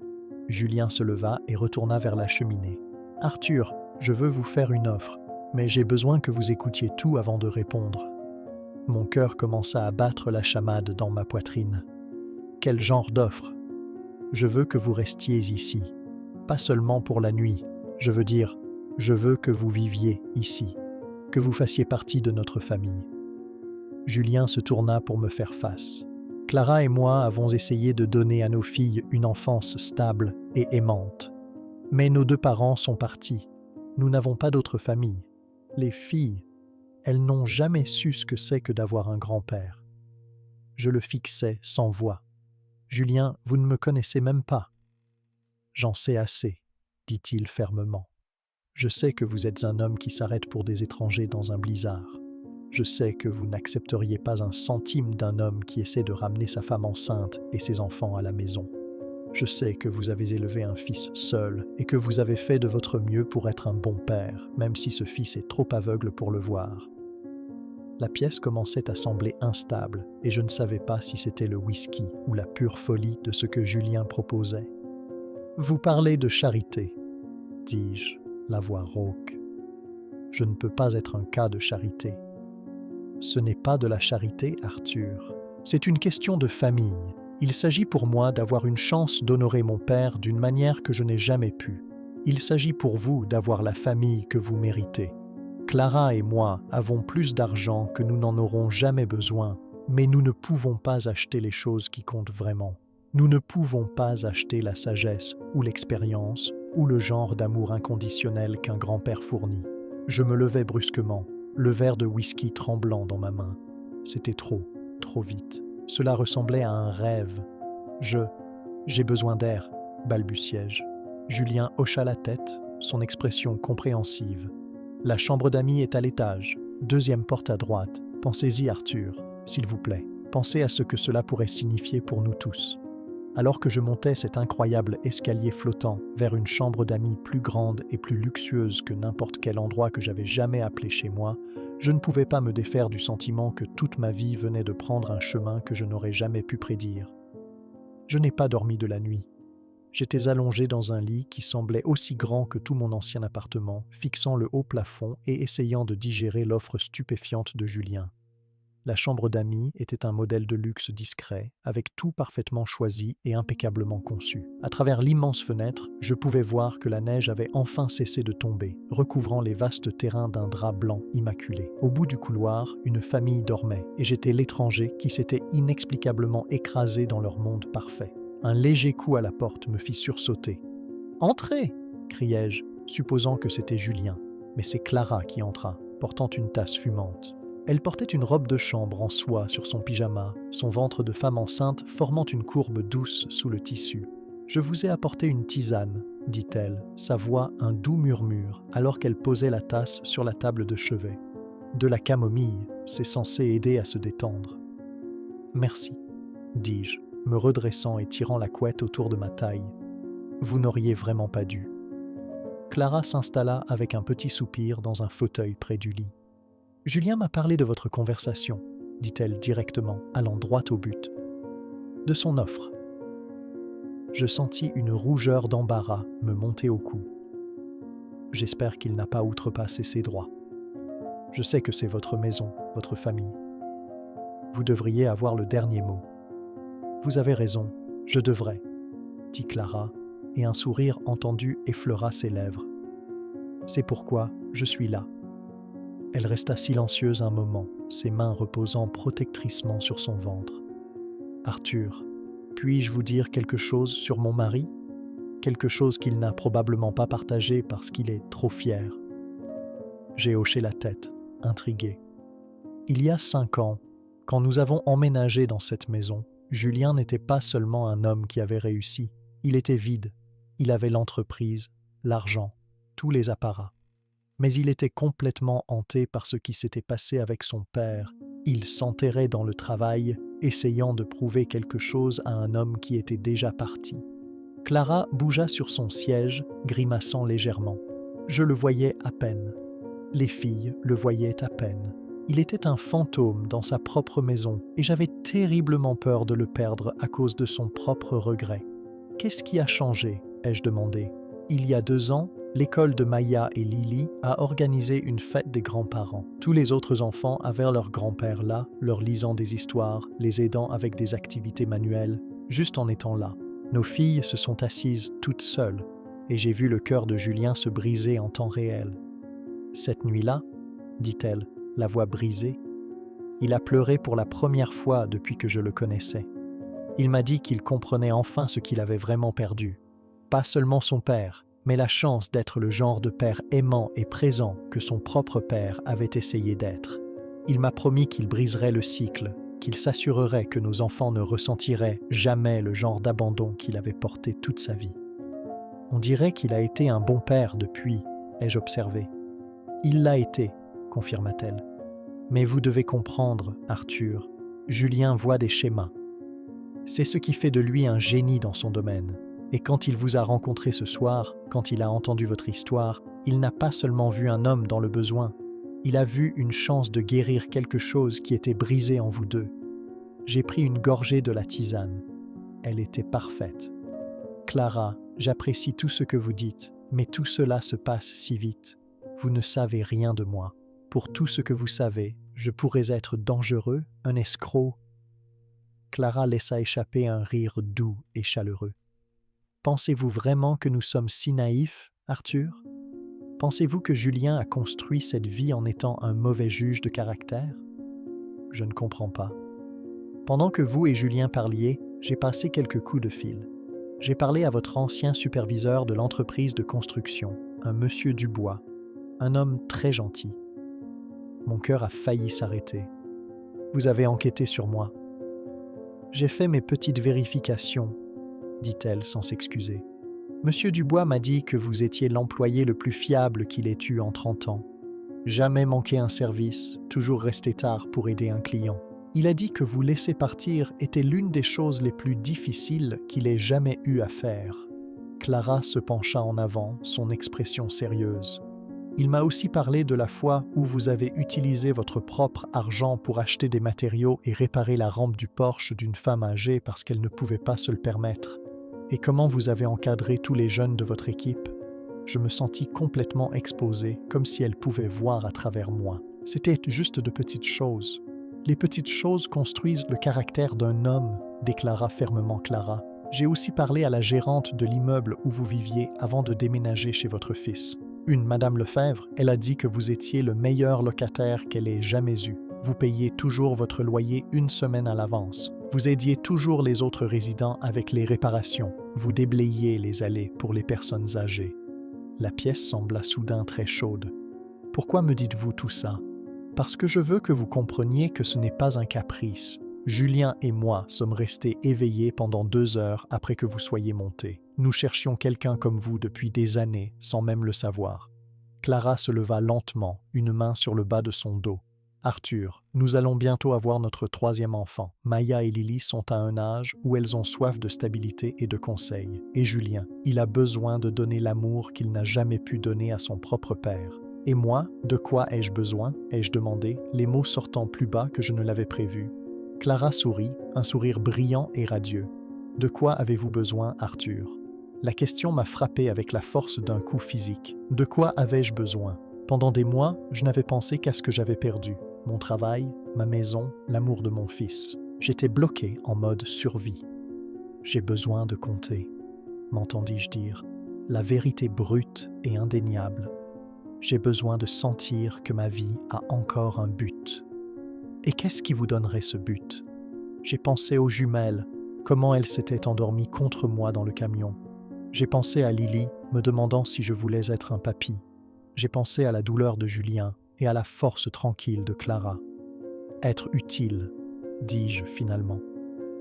Julien se leva et retourna vers la cheminée. Arthur, je veux vous faire une offre, mais j'ai besoin que vous écoutiez tout avant de répondre. Mon cœur commença à battre la chamade dans ma poitrine. Quel genre d'offre ? Je veux que vous restiez ici. Pas seulement pour la nuit. Je veux dire, je veux que vous viviez ici. Que vous fassiez partie de notre famille. Julien se tourna pour me faire face. Clara et moi avons essayé de donner à nos filles une enfance stable et aimante. Mais nos 2 parents sont partis. Nous n'avons pas d'autre famille. Les filles, elles n'ont jamais su ce que c'est que d'avoir un grand-père. Je le fixais sans voix. « Julien, vous ne me connaissez même pas. »« J'en sais assez, » dit-il fermement. « Je sais que vous êtes un homme qui s'arrête pour des étrangers dans un blizzard. Je sais que vous n'accepteriez pas un centime d'un homme qui essaie de ramener sa femme enceinte et ses enfants à la maison. Je sais que vous avez élevé un fils seul et que vous avez fait de votre mieux pour être un bon père, même si ce fils est trop aveugle pour le voir. » La pièce commençait à sembler instable et je ne savais pas si c'était le whisky ou la pure folie de ce que Julien proposait. « Vous parlez de charité, » dis-je, la voix rauque. « Je ne peux pas être un cas de charité. » Ce n'est pas de la charité, Arthur. C'est une question de famille. Il s'agit pour moi d'avoir une chance d'honorer mon père d'une manière que je n'ai jamais pu. Il s'agit pour vous d'avoir la famille que vous méritez. Clara et moi avons plus d'argent que nous n'en aurons jamais besoin, mais nous ne pouvons pas acheter les choses qui comptent vraiment. Nous ne pouvons pas acheter la sagesse ou l'expérience ou le genre d'amour inconditionnel qu'un grand-père fournit. Je me levai brusquement, le verre de whisky tremblant dans ma main. C'était trop vite. Cela ressemblait à un rêve. J'ai besoin d'air, balbutiai-je. Julien hocha la tête, son expression compréhensive. La chambre d'amis est à l'étage, 2e porte à droite. Pensez-y, Arthur, s'il vous plaît. Pensez à ce que cela pourrait signifier pour nous tous. Alors que je montais cet incroyable escalier flottant vers une chambre d'amis plus grande et plus luxueuse que n'importe quel endroit que j'avais jamais appelé chez moi, je ne pouvais pas me défaire du sentiment que toute ma vie venait de prendre un chemin que je n'aurais jamais pu prédire. Je n'ai pas dormi de la nuit. J'étais allongé dans un lit qui semblait aussi grand que tout mon ancien appartement, fixant le haut plafond et essayant de digérer l'offre stupéfiante de Julien. La chambre d'amis était un modèle de luxe discret, avec tout parfaitement choisi et impeccablement conçu. À travers l'immense fenêtre, je pouvais voir que la neige avait enfin cessé de tomber, recouvrant les vastes terrains d'un drap blanc immaculé. Au bout du couloir, une famille dormait, et j'étais l'étranger qui s'était inexplicablement écrasé dans leur monde parfait. Un léger coup à la porte me fit sursauter. « Entrez !» criai-je, supposant que c'était Julien. Mais c'est Clara qui entra, portant une tasse fumante. Elle portait une robe de chambre en soie sur son pyjama, son ventre de femme enceinte formant une courbe douce sous le tissu. « Je vous ai apporté une tisane, » dit-elle, sa voix un doux murmure, alors qu'elle posait la tasse sur la table de chevet. « De la camomille, c'est censé aider à se détendre. »« Merci, » dis-je, me redressant et tirant la couette autour de ma taille. « Vous n'auriez vraiment pas dû. » Clara s'installa avec un petit soupir dans un fauteuil près du lit. « Julien m'a parlé de votre conversation, » dit-elle directement, allant droit au but. « De son offre. » Je sentis une rougeur d'embarras me monter au cou. J'espère qu'il n'a pas outrepassé ses droits. Je sais que c'est votre maison, votre famille. Vous devriez avoir le dernier mot. Vous avez raison, je devrais, dit Clara, et un sourire entendu effleura ses lèvres. C'est pourquoi je suis là. Elle resta silencieuse un moment, ses mains reposant protectriquement sur son ventre. Arthur, puis-je vous dire quelque chose sur mon mari ? Quelque chose qu'il n'a probablement pas partagé parce qu'il est trop fier. J'ai hoché la tête, intrigué. Il y a 5 ans, quand nous avons emménagé dans cette maison, Julien n'était pas seulement un homme qui avait réussi, il était vide. Il avait l'entreprise, l'argent, tous les apparats. Mais il était complètement hanté par ce qui s'était passé avec son père. Il s'enterrait dans le travail, essayant de prouver quelque chose à un homme qui était déjà parti. Clara bougea sur son siège, grimaçant légèrement. Je le voyais à peine. Les filles le voyaient à peine. Il était un fantôme dans sa propre maison et j'avais terriblement peur de le perdre à cause de son propre regret. « Qu'est-ce qui a changé ?» ai-je demandé. Il y a 2 ans, l'école de Maya et Lily a organisé une fête des grands-parents. Tous les autres enfants avaient leur grand-père là, leur lisant des histoires, les aidant avec des activités manuelles, juste en étant là. Nos filles se sont assises toutes seules et j'ai vu le cœur de Julien se briser en temps réel. « Cette nuit-là, dit-elle, la voix brisée, il a pleuré pour la première fois depuis que je le connaissais. Il m'a dit qu'il comprenait enfin ce qu'il avait vraiment perdu. Pas seulement son père, mais la chance d'être le genre de père aimant et présent que son propre père avait essayé d'être. Il m'a promis qu'il briserait le cycle, qu'il s'assurerait que nos enfants ne ressentiraient jamais le genre d'abandon qu'il avait porté toute sa vie. On dirait qu'il a été un bon père depuis, ai-je observé. Il l'a été, confirma-t-elle. Mais vous devez comprendre, Arthur, Julien voit des schémas. C'est ce qui fait de lui un génie dans son domaine. Et quand il vous a rencontré ce soir, quand il a entendu votre histoire, il n'a pas seulement vu un homme dans le besoin, il a vu une chance de guérir quelque chose qui était brisé en vous deux. J'ai pris une gorgée de la tisane. Elle était parfaite. Clara, j'apprécie tout ce que vous dites, mais tout cela se passe si vite. Vous ne savez rien de moi. Pour tout ce que vous savez, je pourrais être dangereux, un escroc. Clara laissa échapper un rire doux et chaleureux. Pensez-vous vraiment que nous sommes si naïfs, Arthur ? Pensez-vous que Julien a construit cette vie en étant un mauvais juge de caractère ? Je ne comprends pas. Pendant que vous et Julien parliez, j'ai passé quelques coups de fil. J'ai parlé à votre ancien superviseur de l'entreprise de construction, un monsieur Dubois, un homme très gentil. Mon cœur a failli s'arrêter. Vous avez enquêté sur moi. J'ai fait mes petites vérifications, dit-elle sans s'excuser. Monsieur Dubois m'a dit que vous étiez l'employé le plus fiable qu'il ait eu en 30 ans. Jamais manqué un service, toujours resté tard pour aider un client. Il a dit que vous laisser partir était l'une des choses les plus difficiles qu'il ait jamais eu à faire. Clara se pencha en avant, son expression sérieuse. Il m'a aussi parlé de la fois où vous avez utilisé votre propre argent pour acheter des matériaux et réparer la rampe du Porsche d'une femme âgée parce qu'elle ne pouvait pas se le permettre. Et comment vous avez encadré tous les jeunes de votre équipe. Je me sentis complètement exposé, comme si elle pouvait voir à travers moi. C'était juste de petites choses. Les petites choses construisent le caractère d'un homme, déclara fermement Clara. J'ai aussi parlé à la gérante de l'immeuble où vous viviez avant de déménager chez votre fils. Une Madame Lefebvre, elle a dit que vous étiez le meilleur locataire qu'elle ait jamais eu. Vous payiez toujours votre loyer 1 semaine à l'avance. Vous aidiez toujours les autres résidents avec les réparations. Vous déblayiez les allées pour les personnes âgées. La pièce sembla soudain très chaude. Pourquoi me dites-vous tout ça ? Parce que je veux que vous compreniez que ce n'est pas un caprice. Julien et moi sommes restés éveillés pendant 2 heures après que vous soyez montés. Nous cherchions quelqu'un comme vous depuis des années, sans même le savoir. Clara se leva lentement, une main sur le bas de son dos. Arthur, nous allons bientôt avoir notre 3e enfant. Maya et Lily sont à un âge où elles ont soif de stabilité et de conseils. Et Julien, il a besoin de donner l'amour qu'il n'a jamais pu donner à son propre père. Et moi, de quoi ai-je besoin ? Ai-je demandé, les mots sortant plus bas que je ne l'avais prévu. Clara sourit, un sourire brillant et radieux. De quoi avez-vous besoin, Arthur ? La question m'a frappé avec la force d'un coup physique. De quoi avais-je besoin ? Pendant des mois, je n'avais pensé qu'à ce que j'avais perdu. Mon travail, ma maison, l'amour de mon fils. J'étais bloqué en mode survie. J'ai besoin de compter. m'entendis-je dire. La vérité brute et indéniable. J'ai besoin de sentir que ma vie a encore un but. Et qu'est-ce qui vous donnerait ce but? J'ai pensé aux jumelles, comment elles s'étaient endormies contre moi dans le camion. J'ai pensé à Lily, me demandant si je voulais être un papy. J'ai pensé à la douleur de Julien et à la force tranquille de Clara. Être utile, dis-je finalement.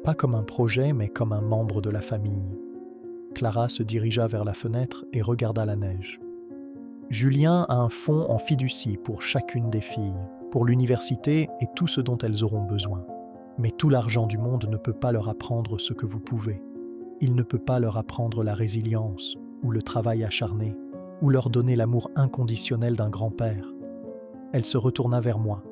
Pas comme un projet, mais comme un membre de la famille. Clara se dirigea vers la fenêtre et regarda la neige. Julien a un fonds en fiducie pour chacune des filles, pour l'université et tout ce dont elles auront besoin. Mais tout l'argent du monde ne peut pas leur apprendre ce que vous pouvez. Il ne peut pas leur apprendre la résilience, ou le travail acharné, ou leur donner l'amour inconditionnel d'un grand-père. Elle se retourna vers moi.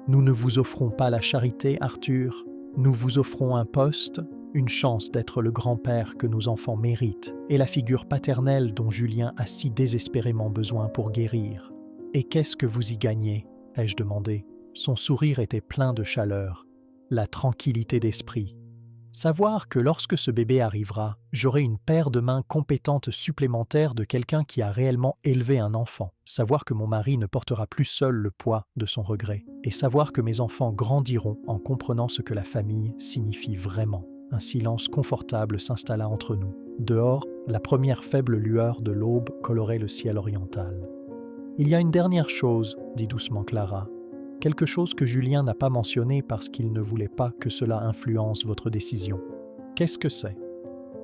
Nous ne vous offrons pas la charité, Arthur. Nous vous offrons un poste, une chance d'être le grand-père que nos enfants méritent et la figure paternelle dont Julien a si désespérément besoin pour guérir. Et qu'est-ce que vous y gagnez? Ai-je demandé. Son sourire était plein de chaleur, la tranquillité d'esprit. Savoir que lorsque ce bébé arrivera, j'aurai une paire de mains compétentes supplémentaires de quelqu'un qui a réellement élevé un enfant. Savoir que mon mari ne portera plus seul le poids de son regret. Et savoir que mes enfants grandiront en comprenant ce que la famille signifie vraiment. Un silence confortable s'installa entre nous. Dehors, la première faible lueur de l'aube colorait le ciel oriental. « Il y a une dernière chose, dit doucement Clara. Quelque chose que Julien n'a pas mentionné parce qu'il ne voulait pas que cela influence votre décision. Qu'est-ce que c'est?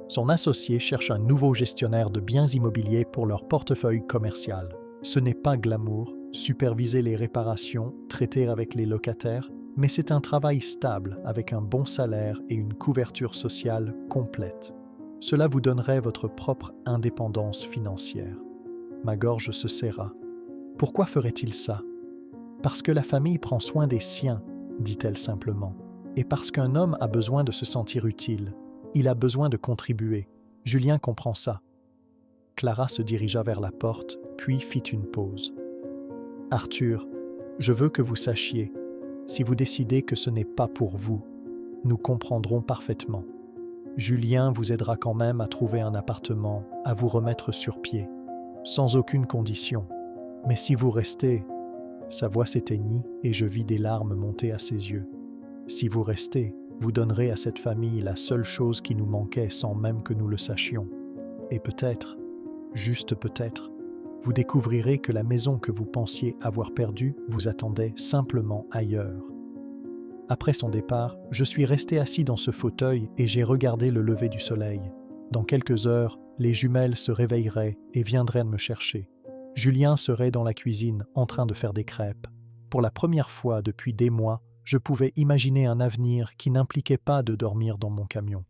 Son associé cherche un nouveau gestionnaire de biens immobiliers pour leur portefeuille commercial. Ce n'est pas glamour, superviser les réparations, traiter avec les locataires, mais c'est un travail stable avec un bon salaire et une couverture sociale complète. Cela vous donnerait votre propre indépendance financière. Ma gorge se serra. Pourquoi ferait-il ça? Parce que la famille prend soin des siens, dit-elle simplement, et parce qu'un homme a besoin de se sentir utile. Il a besoin de contribuer. Julien comprend ça. Clara se dirigea vers la porte, puis fit une pause. « Arthur, je veux que vous sachiez, si vous décidez que ce n'est pas pour vous, nous comprendrons parfaitement. Julien vous aidera quand même à trouver un appartement, à vous remettre sur pied, sans aucune condition. Mais si vous restez... » Sa voix s'éteignit et je vis des larmes monter à ses yeux. « Si vous restez, vous donnerez à cette famille la seule chose qui nous manquait sans même que nous le sachions. Et peut-être, juste peut-être, vous découvrirez que la maison que vous pensiez avoir perdue vous attendait simplement ailleurs. » Après son départ, je suis resté assis dans ce fauteuil et j'ai regardé le lever du soleil. Dans quelques heures, les jumelles se réveilleraient et viendraient me chercher. Julien serait dans la cuisine en train de faire des crêpes. Pour la première fois depuis des mois, je pouvais imaginer un avenir qui n'impliquait pas de dormir dans mon camion.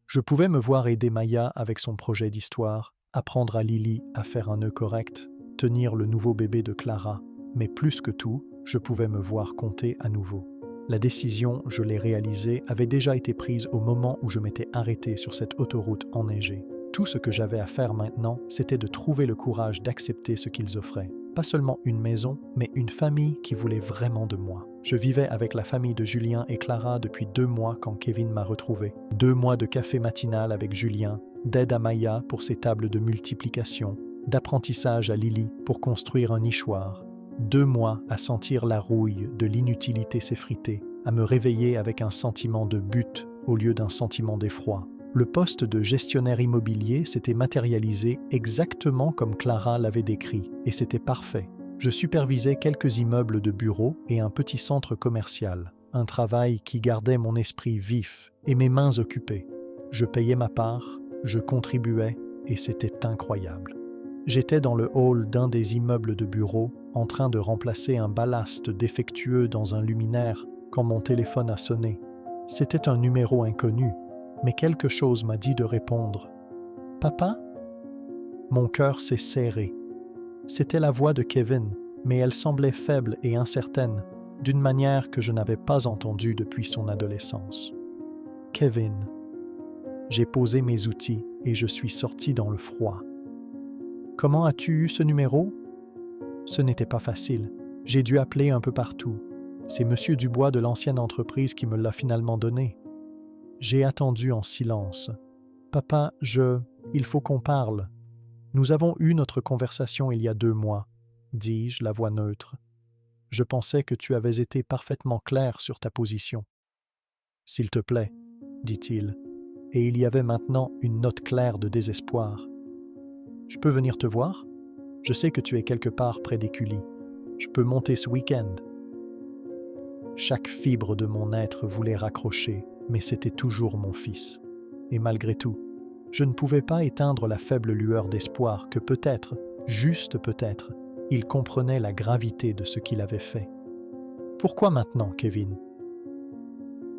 Je pouvais me voir aider Maya avec son projet d'histoire, apprendre à Lily à faire un nœud correct, tenir le nouveau bébé de Clara, mais plus que tout, je pouvais me voir compter à nouveau. La décision, je l'ai réalisée, avait déjà été prise au moment où je m'étais arrêté sur cette autoroute enneigée. Tout ce que j'avais à faire maintenant, c'était de trouver le courage d'accepter ce qu'ils offraient. Pas seulement une maison, mais une famille qui voulait vraiment de moi. Je vivais avec la famille de Julien et Clara depuis 2 mois quand Kevin m'a retrouvé. 2 mois de café matinal avec Julien, d'aide à Maya pour ses tables de multiplication, d'apprentissage à Lily pour construire un nichoir. 2 mois à sentir la rouille de l'inutilité s'effriter, à me réveiller avec un sentiment de but au lieu d'un sentiment d'effroi. Le poste de gestionnaire immobilier s'était matérialisé exactement comme Clara l'avait décrit, et c'était parfait. Je supervisais quelques immeubles de bureaux et un petit centre commercial, un travail qui gardait mon esprit vif et mes mains occupées. Je payais ma part, je contribuais, et c'était incroyable. J'étais dans le hall d'un des immeubles de bureaux, en train de remplacer un ballast défectueux dans un luminaire, quand mon téléphone a sonné. C'était un numéro inconnu, mais quelque chose m'a dit de répondre. « Papa ?» Mon cœur s'est serré. C'était la voix de Kevin, mais elle semblait faible et incertaine, d'une manière que je n'avais pas entendue depuis son adolescence. « Kevin. » J'ai posé mes outils et je suis sorti dans le froid. « Comment as-tu eu ce numéro ?» Ce n'était pas facile. J'ai dû appeler un peu partout. C'est Monsieur Dubois de l'ancienne entreprise qui me l'a finalement donné. J'ai attendu en silence. « Papa, il faut qu'on parle. Nous avons eu notre conversation il y a 2 mois, dis-je, la voix neutre. Je pensais que tu avais été parfaitement clair sur ta position. S'il te plaît, dit-il, et il y avait maintenant une note claire de désespoir. Je peux venir te voir? Je sais que tu es quelque part près d'Écully. Je peux monter ce week-end. Chaque fibre de mon être voulait raccrocher, mais c'était toujours mon fils. Et malgré tout, je ne pouvais pas éteindre la faible lueur d'espoir que peut-être, juste peut-être, il comprenait la gravité de ce qu'il avait fait. « Pourquoi maintenant, Kevin ?»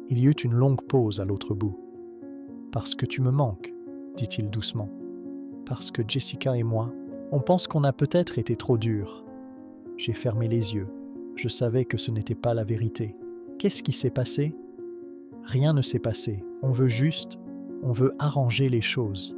Il y eut une longue pause à l'autre bout. « Parce que tu me manques, » dit-il doucement. « Parce que Jessica et moi, on pense qu'on a peut-être été trop durs. » J'ai fermé les yeux. Je savais que ce n'était pas la vérité. Qu'est-ce qui s'est passé? Rien ne s'est passé. On veut arranger les choses.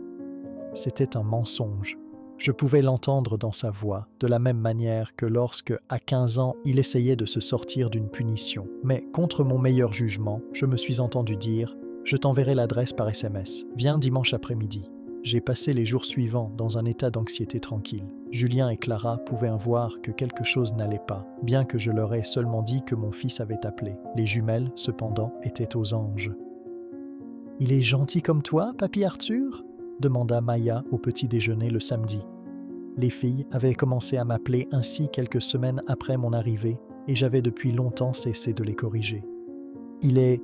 C'était un mensonge. Je pouvais l'entendre dans sa voix, de la même manière que lorsque, à 15 ans, il essayait de se sortir d'une punition. Mais, contre mon meilleur jugement, je me suis entendu dire « Je t'enverrai l'adresse par SMS. Viens dimanche après-midi. » J'ai passé les jours suivants dans un état d'anxiété tranquille. Julien et Clara pouvaient voir que quelque chose n'allait pas, bien que je leur ai seulement dit que mon fils avait appelé. Les jumelles, cependant, étaient aux anges. « Il est gentil comme toi, papy Arthur ?» demanda Maya au petit déjeuner le samedi. Les filles avaient commencé à m'appeler ainsi quelques semaines après mon arrivée et j'avais depuis longtemps cessé de les corriger. « Il est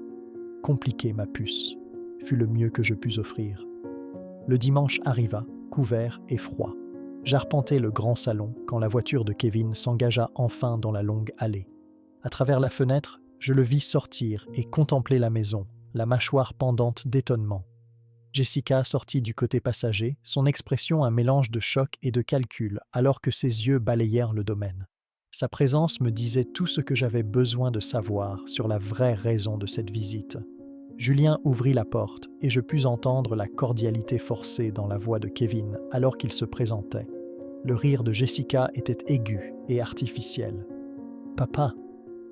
compliqué, ma puce », fut le mieux que je pus offrir. Le dimanche arriva, couvert et froid. J'arpentais le grand salon quand la voiture de Kevin s'engagea enfin dans la longue allée. À travers la fenêtre, je le vis sortir et contempler la maison, la mâchoire pendante d'étonnement. Jessica sortit du côté passager, son expression un mélange de choc et de calcul, alors que ses yeux balayèrent le domaine. Sa présence me disait tout ce que j'avais besoin de savoir sur la vraie raison de cette visite. Julien ouvrit la porte et je pus entendre la cordialité forcée dans la voix de Kevin alors qu'il se présentait. Le rire de Jessica était aigu et artificiel. « Papa !»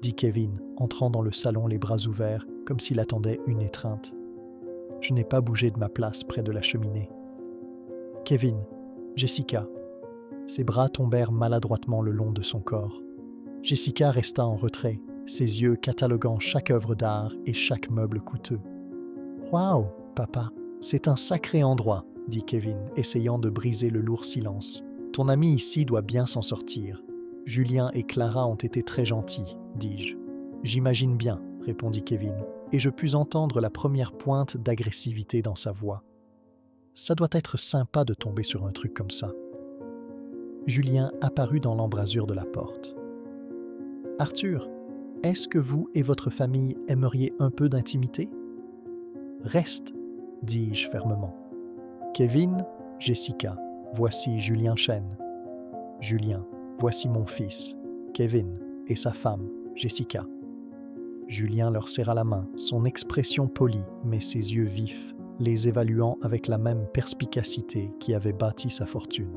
dit Kevin, entrant dans le salon les bras ouverts, comme s'il attendait une étreinte. Je n'ai pas bougé de ma place près de la cheminée. « Kevin, Jessica !» Ses bras tombèrent maladroitement le long de son corps. Jessica resta en retrait, ses yeux cataloguant chaque œuvre d'art et chaque meuble coûteux. « Waouh, papa, c'est un sacré endroit !» dit Kevin, essayant de briser le lourd silence. « Ton ami ici doit bien s'en sortir. Julien et Clara ont été très gentils, dis-je. »« J'imagine bien, » répondit Kevin, et je pus entendre la première pointe d'agressivité dans sa voix. « Ça doit être sympa de tomber sur un truc comme ça. » Julien apparut dans l'embrasure de la porte. « Arthur, est-ce que vous et votre famille aimeriez un peu d'intimité? »« Reste, » dis-je fermement. « Kevin, Jessica, voici Julien Chen. Julien, voici mon fils, Kevin, et sa femme, Jessica. » Julien leur serra la main, son expression polie, mais ses yeux vifs, les évaluant avec la même perspicacité qui avait bâti sa fortune.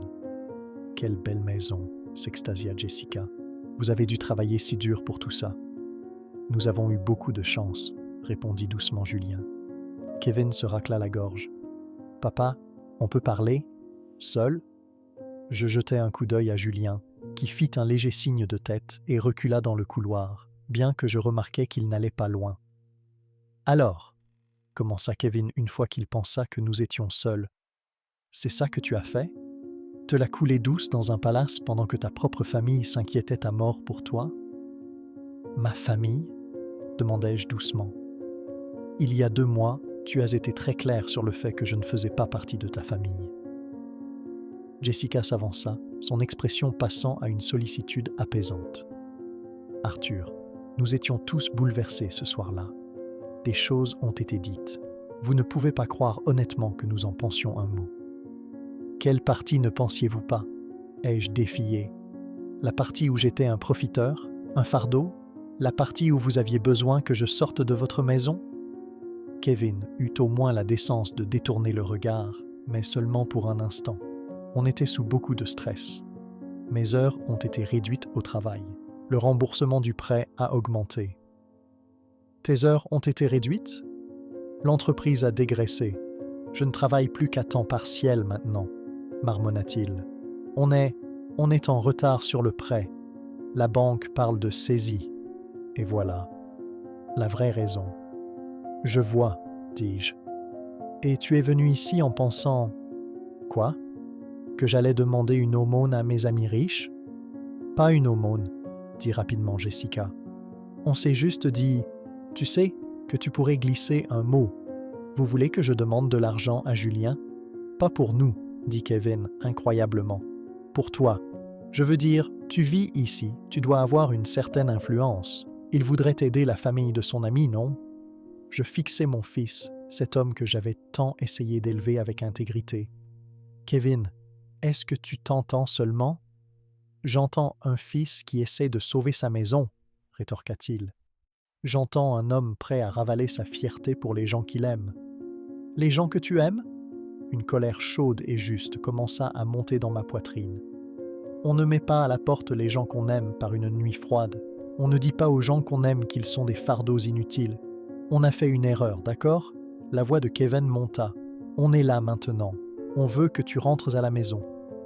« Quelle belle maison !» s'extasia Jessica. « Vous avez dû travailler si dur pour tout ça. »« Nous avons eu beaucoup de chance, » répondit doucement Julien. Kevin se racla la gorge. « Papa, on peut parler? Seul ?» Je jetai un coup d'œil à Julien, qui fit un léger signe de tête et recula dans le couloir, bien que je remarquais qu'il n'allait pas loin. « Alors, » commença Kevin une fois qu'il pensa que nous étions seuls, « c'est ça que tu as fait? Te la couler douce dans un palace pendant que ta propre famille s'inquiétait à mort pour toi? »« Ma famille ?» demandai-je doucement. « Il y a 2 mois, tu as été très clair sur le fait que je ne faisais pas partie de ta famille. » Jessica s'avança, son expression passant à une sollicitude apaisante. « Arthur, nous étions tous bouleversés ce soir-là. Des choses ont été dites. Vous ne pouvez pas croire honnêtement que nous en pensions un mot. Quelle partie ne pensiez-vous pas? Ai-je défié? La partie où j'étais un profiteur? Un fardeau? La partie où vous aviez besoin que je sorte de votre maison? » Kevin eut au moins la décence de détourner le regard, mais seulement pour un instant. On était sous beaucoup de stress. Mes heures ont été réduites au travail. Le remboursement du prêt a augmenté. Tes heures ont été réduites? L'entreprise a dégraissé. Je ne travaille plus qu'à temps partiel maintenant, marmonna-t-il. On est en retard sur le prêt. La banque parle de saisie. Et voilà, la vraie raison. Je vois, dis-je. Et tu es venu ici en pensant... Quoi? Que j'allais demander une aumône à mes amis riches? Pas une aumône, dit rapidement Jessica. On s'est juste dit, tu sais, que tu pourrais glisser un mot. Vous voulez que je demande de l'argent à Julien? Pas pour nous, dit Kevin incroyablement. Pour toi. Je veux dire, tu vis ici, tu dois avoir une certaine influence. Il voudrait aider la famille de son ami, non? Je fixais mon fils, cet homme que j'avais tant essayé d'élever avec intégrité. Kevin, est-ce que tu t'entends seulement? J'entends un fils qui essaie de sauver sa maison, rétorqua-t-il. J'entends un homme prêt à ravaler sa fierté pour les gens qu'il aime. Les gens que tu aimes? Une colère chaude et juste commença à monter dans ma poitrine. On ne met pas à la porte les gens qu'on aime par une nuit froide. On ne dit pas aux gens qu'on aime qu'ils sont des fardeaux inutiles. On a fait une erreur, d'accord? La voix de Kevin monta. On est là maintenant. On veut que tu rentres à la maison.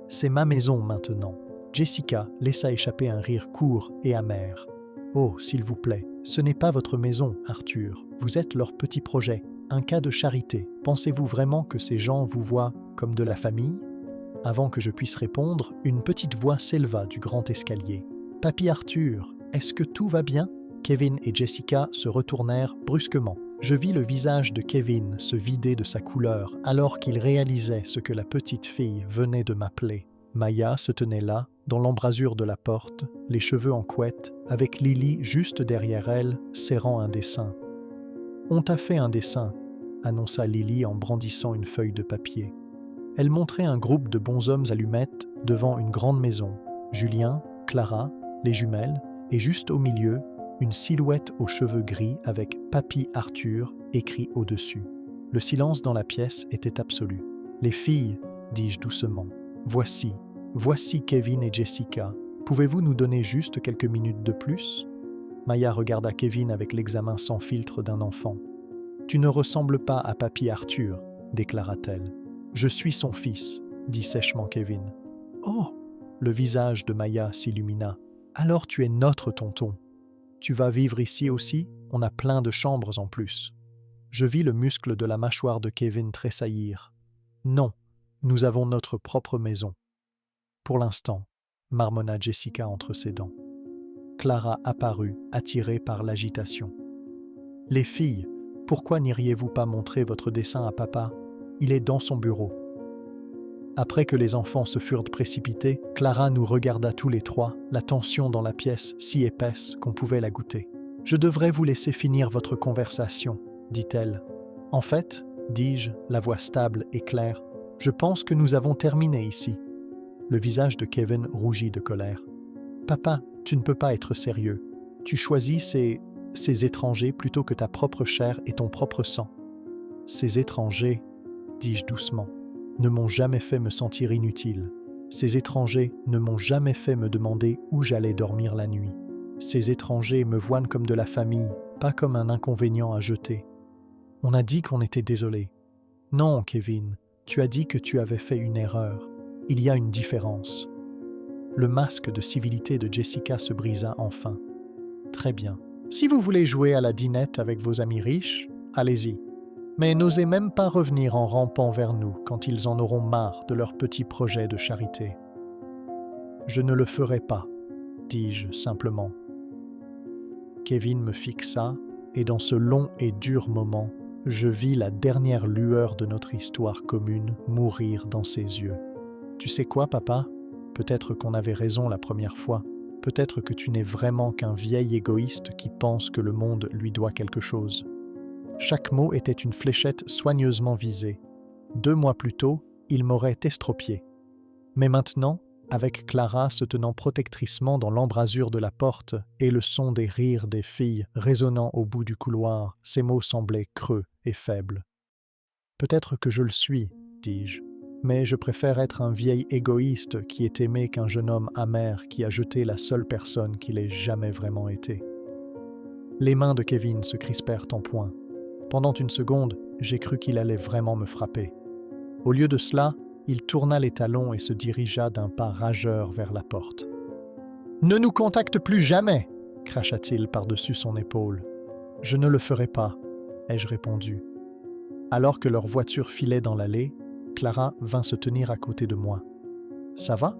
C'est ma maison maintenant. Jessica laissa échapper un rire court et amer. Oh, s'il vous plaît, ce n'est pas votre maison, Arthur. Vous êtes leur petit projet, un cas de charité. Pensez-vous vraiment que ces gens vous voient comme de la famille? Avant que je puisse répondre, une petite voix s'éleva du grand escalier. « Papy Arthur, est-ce que tout va bien ?» Kevin et Jessica se retournèrent brusquement. Je vis le visage de Kevin se vider de sa couleur alors qu'il réalisait ce que la petite fille venait de m'appeler. Maya se tenait là, dans l'embrasure de la porte, les cheveux en couette, avec Lily juste derrière elle, serrant un dessin. « On t'a fait un dessin », annonça Lily en brandissant une feuille de papier. Elle montrait un groupe de bonshommes allumettes devant une grande maison. Julien, Clara, les jumelles, et juste au milieu, une silhouette aux cheveux gris avec « Papy Arthur » écrit au-dessus. Le silence dans la pièce était absolu. « Les filles, dis-je doucement, voici Kevin et Jessica. Pouvez-vous nous donner juste quelques minutes de plus ?» Maya regarda Kevin avec l'examen sans filtre d'un enfant. « Tu ne ressembles pas à Papy Arthur, » déclara-t-elle. « Je suis son fils, » dit sèchement Kevin. « Oh !» Le visage de Maya s'illumina. « Alors tu es notre tonton. Tu vas vivre ici aussi? On a plein de chambres en plus. » Je vis le muscle de la mâchoire de Kevin tressaillir. « Non, nous avons notre propre maison. » Pour l'instant, marmonna Jessica entre ses dents. Clara apparut, attirée par l'agitation. « Les filles, pourquoi n'iriez-vous pas montrer votre dessin à papa? Il est dans son bureau. » Après que les enfants se furent précipités, Clara nous regarda tous les trois, la tension dans la pièce si épaisse qu'on pouvait la goûter. « Je devrais vous laisser finir votre conversation, » dit-elle. « En fait, dis-je, la voix stable et claire, je pense que nous avons terminé ici. » Le visage de Kevin rougit de colère. « Papa, tu ne peux pas être sérieux. Tu choisis ces étrangers plutôt que ta propre chair et ton propre sang. » Ces étrangers, dis-je doucement, ne m'ont jamais fait me sentir inutile. Ces étrangers ne m'ont jamais fait me demander où j'allais dormir la nuit. Ces étrangers me voient comme de la famille, pas comme un inconvénient à jeter. On a dit qu'on était désolé. Non, Kevin, tu as dit que tu avais fait une erreur. Il y a une différence. Le masque de civilité de Jessica se brisa enfin. Très bien. Si vous voulez jouer à la dinette avec vos amis riches, allez-y. Mais n'osez même pas revenir en rampant vers nous quand ils en auront marre de leur petit projet de charité. Je ne le ferai pas, dis-je simplement. Kevin me fixa, et dans ce long et dur moment, je vis la dernière lueur de notre histoire commune mourir dans ses yeux. Tu sais quoi, papa? Peut-être qu'on avait raison la première fois. Peut-être que tu n'es vraiment qu'un vieil égoïste qui pense que le monde lui doit quelque chose. Chaque mot était une fléchette soigneusement visée. 2 mois plus tôt, il m'aurait estropié. Mais maintenant, avec Clara se tenant protectricement dans l'embrasure de la porte et le son des rires des filles résonnant au bout du couloir, ces mots semblaient creux et faibles. Peut-être que je le suis, dis-je, mais je préfère être un vieil égoïste qui est aimé qu'un jeune homme amer qui a jeté la seule personne qu'il ait jamais vraiment été. Les mains de Kevin se crispèrent en poing. Pendant une seconde, j'ai cru qu'il allait vraiment me frapper. Au lieu de cela, il tourna les talons et se dirigea d'un pas rageur vers la porte. « Ne nous contacte plus jamais !» cracha-t-il par-dessus son épaule. « Je ne le ferai pas » ai-je répondu. Alors que leur voiture filait dans l'allée, Clara vint se tenir à côté de moi. « Ça va ?»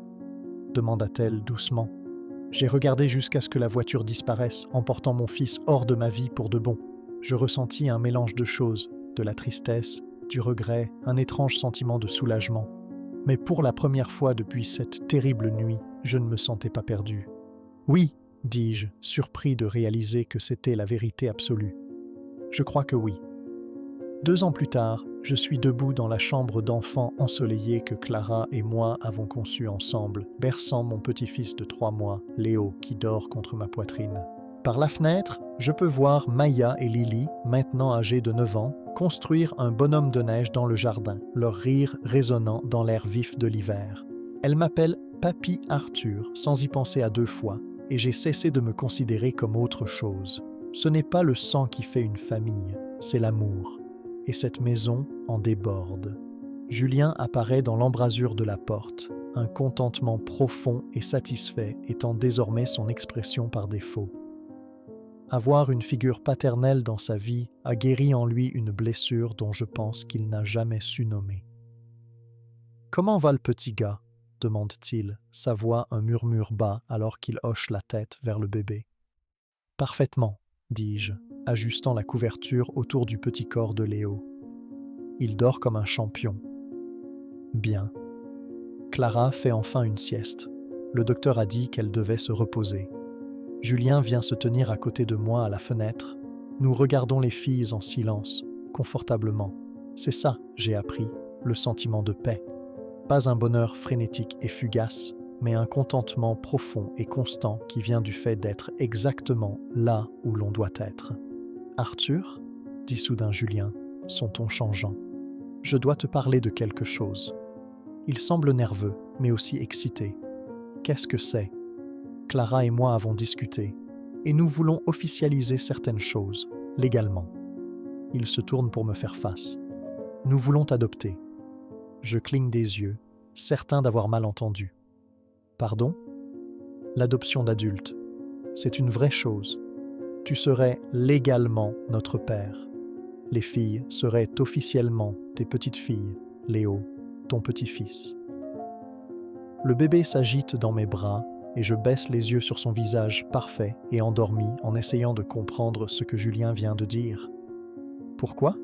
demanda-t-elle doucement. J'ai regardé jusqu'à ce que la voiture disparaisse, emportant mon fils hors de ma vie pour de bon. Je ressentis un mélange de choses, de la tristesse, du regret, un étrange sentiment de soulagement. Mais pour la première fois depuis cette terrible nuit, je ne me sentais pas perdu. « Oui », dis-je, surpris de réaliser que c'était la vérité absolue. « Je crois que oui. » 2 ans plus tard, je suis debout dans la chambre d'enfant ensoleillée que Clara et moi avons conçue ensemble, berçant mon petit-fils de 3 mois, Léo, qui dort contre ma poitrine. Par la fenêtre, je peux voir Maya et Lily, maintenant âgés de 9 ans, construire un bonhomme de neige dans le jardin, leur rire résonnant dans l'air vif de l'hiver. Elles m'appellent Papy Arthur, sans y penser à 2 fois, et j'ai cessé de me considérer comme autre chose. Ce n'est pas le sang qui fait une famille, c'est l'amour. Et cette maison en déborde. Julien apparaît dans l'embrasure de la porte, un contentement profond et satisfait étant désormais son expression par défaut. Avoir une figure paternelle dans sa vie a guéri en lui une blessure dont je pense qu'il n'a jamais su nommer. « Comment va le petit gars ?» demande-t-il, sa voix un murmure bas alors qu'il hoche la tête vers le bébé. « Parfaitement, » dis-je, ajustant la couverture autour du petit corps de Léo. Il dort comme un champion. Bien. Clara fait enfin une sieste. Le docteur a dit qu'elle devait se reposer. Julien vient se tenir à côté de moi à la fenêtre. Nous regardons les filles en silence, confortablement. C'est ça, j'ai appris, le sentiment de paix. Pas un bonheur frénétique et fugace, mais un contentement profond et constant qui vient du fait d'être exactement là où l'on doit être. « Arthur ?» dit soudain Julien, son ton changeant. « Je dois te parler de quelque chose. » Il semble nerveux, mais aussi excité. « Qu'est-ce que c'est ? » Clara et moi avons discuté, et nous voulons officialiser certaines choses, légalement. Il se tourne pour me faire face. « Nous voulons t'adopter. » Je cligne des yeux, certain d'avoir mal entendu. « Pardon ? » L'adoption d'adultes. C'est une vraie chose. Tu serais légalement notre père. Les filles seraient officiellement tes petites filles, Léo, ton petit-fils. Le bébé s'agite dans mes bras et je baisse les yeux sur son visage parfait et endormi en essayant de comprendre ce que Julien vient de dire. « Pourquoi ?»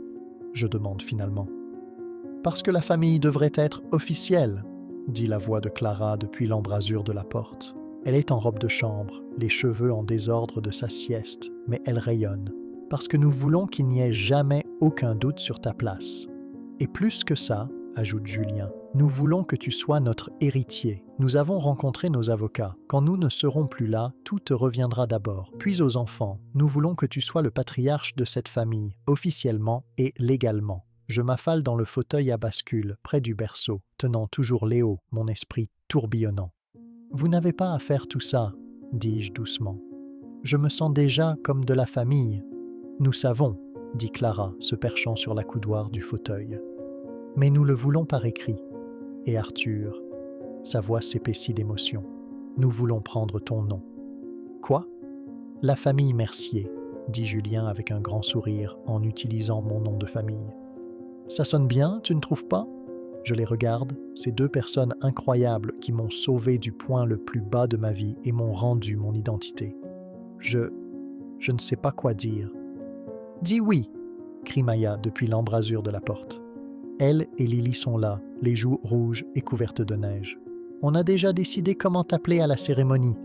je demande finalement. « Parce que la famille devrait être officielle », dit la voix de Clara depuis l'embrasure de la porte. Elle est en robe de chambre, les cheveux en désordre de sa sieste, mais elle rayonne. Parce que nous voulons qu'il n'y ait jamais aucun doute sur ta place. Et plus que ça, ajoute Julien, nous voulons que tu sois notre héritier. Nous avons rencontré nos avocats. Quand nous ne serons plus là, tout te reviendra d'abord, puis aux enfants. Nous voulons que tu sois le patriarche de cette famille, officiellement et légalement. Je m'affale dans le fauteuil à bascule, près du berceau, tenant toujours Léo, mon esprit tourbillonnant. « Vous n'avez pas à faire tout ça, » dis-je doucement. « Je me sens déjà comme de la famille. »« Nous savons, » dit Clara, se perchant sur l'accoudoir du fauteuil. « Mais nous le voulons par écrit. Et Arthur, sa voix s'épaissit d'émotion. Nous voulons prendre ton nom. »« Quoi ? » ?»« La famille Mercier, » dit Julien avec un grand sourire en utilisant mon nom de famille. « Ça sonne bien, tu ne trouves pas ? » Je les regarde, ces 2 personnes incroyables qui m'ont sauvé du point le plus bas de ma vie et m'ont rendu mon identité. Je ne sais pas quoi dire. « Dis oui !» crie Maya depuis l'embrasure de la porte. Elle et Lily sont là, les joues rouges et couvertes de neige. « On a déjà décidé comment t'appeler à la cérémonie. »«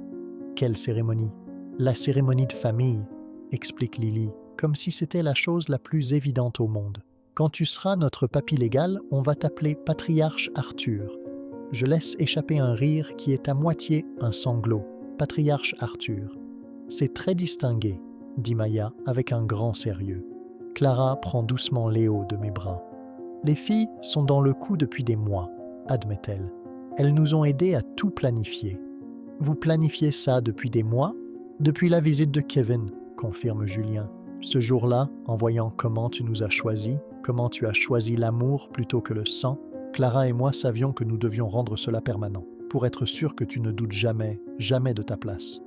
Quelle cérémonie ? » ?»« La cérémonie de famille, » explique Lily, comme si c'était la chose la plus évidente au monde. « Quand tu seras notre papy légal, on va t'appeler patriarche Arthur. » Je laisse échapper un rire qui est à moitié un sanglot. Patriarche Arthur. « C'est très distingué, » dit Maya avec un grand sérieux. Clara prend doucement Léo de mes bras. « Les filles sont dans le coup depuis des mois, » admet-elle. « Elles nous ont aidés à tout planifier. »« Vous planifiez ça depuis des mois ? » ?»« Depuis la visite de Kevin, » confirme Julien. « Ce jour-là, en voyant comment tu nous as choisis, comment tu as choisi l'amour plutôt que le sang, Clara et moi savions que nous devions rendre cela permanent, pour être sûr que tu ne doutes jamais, jamais de ta place.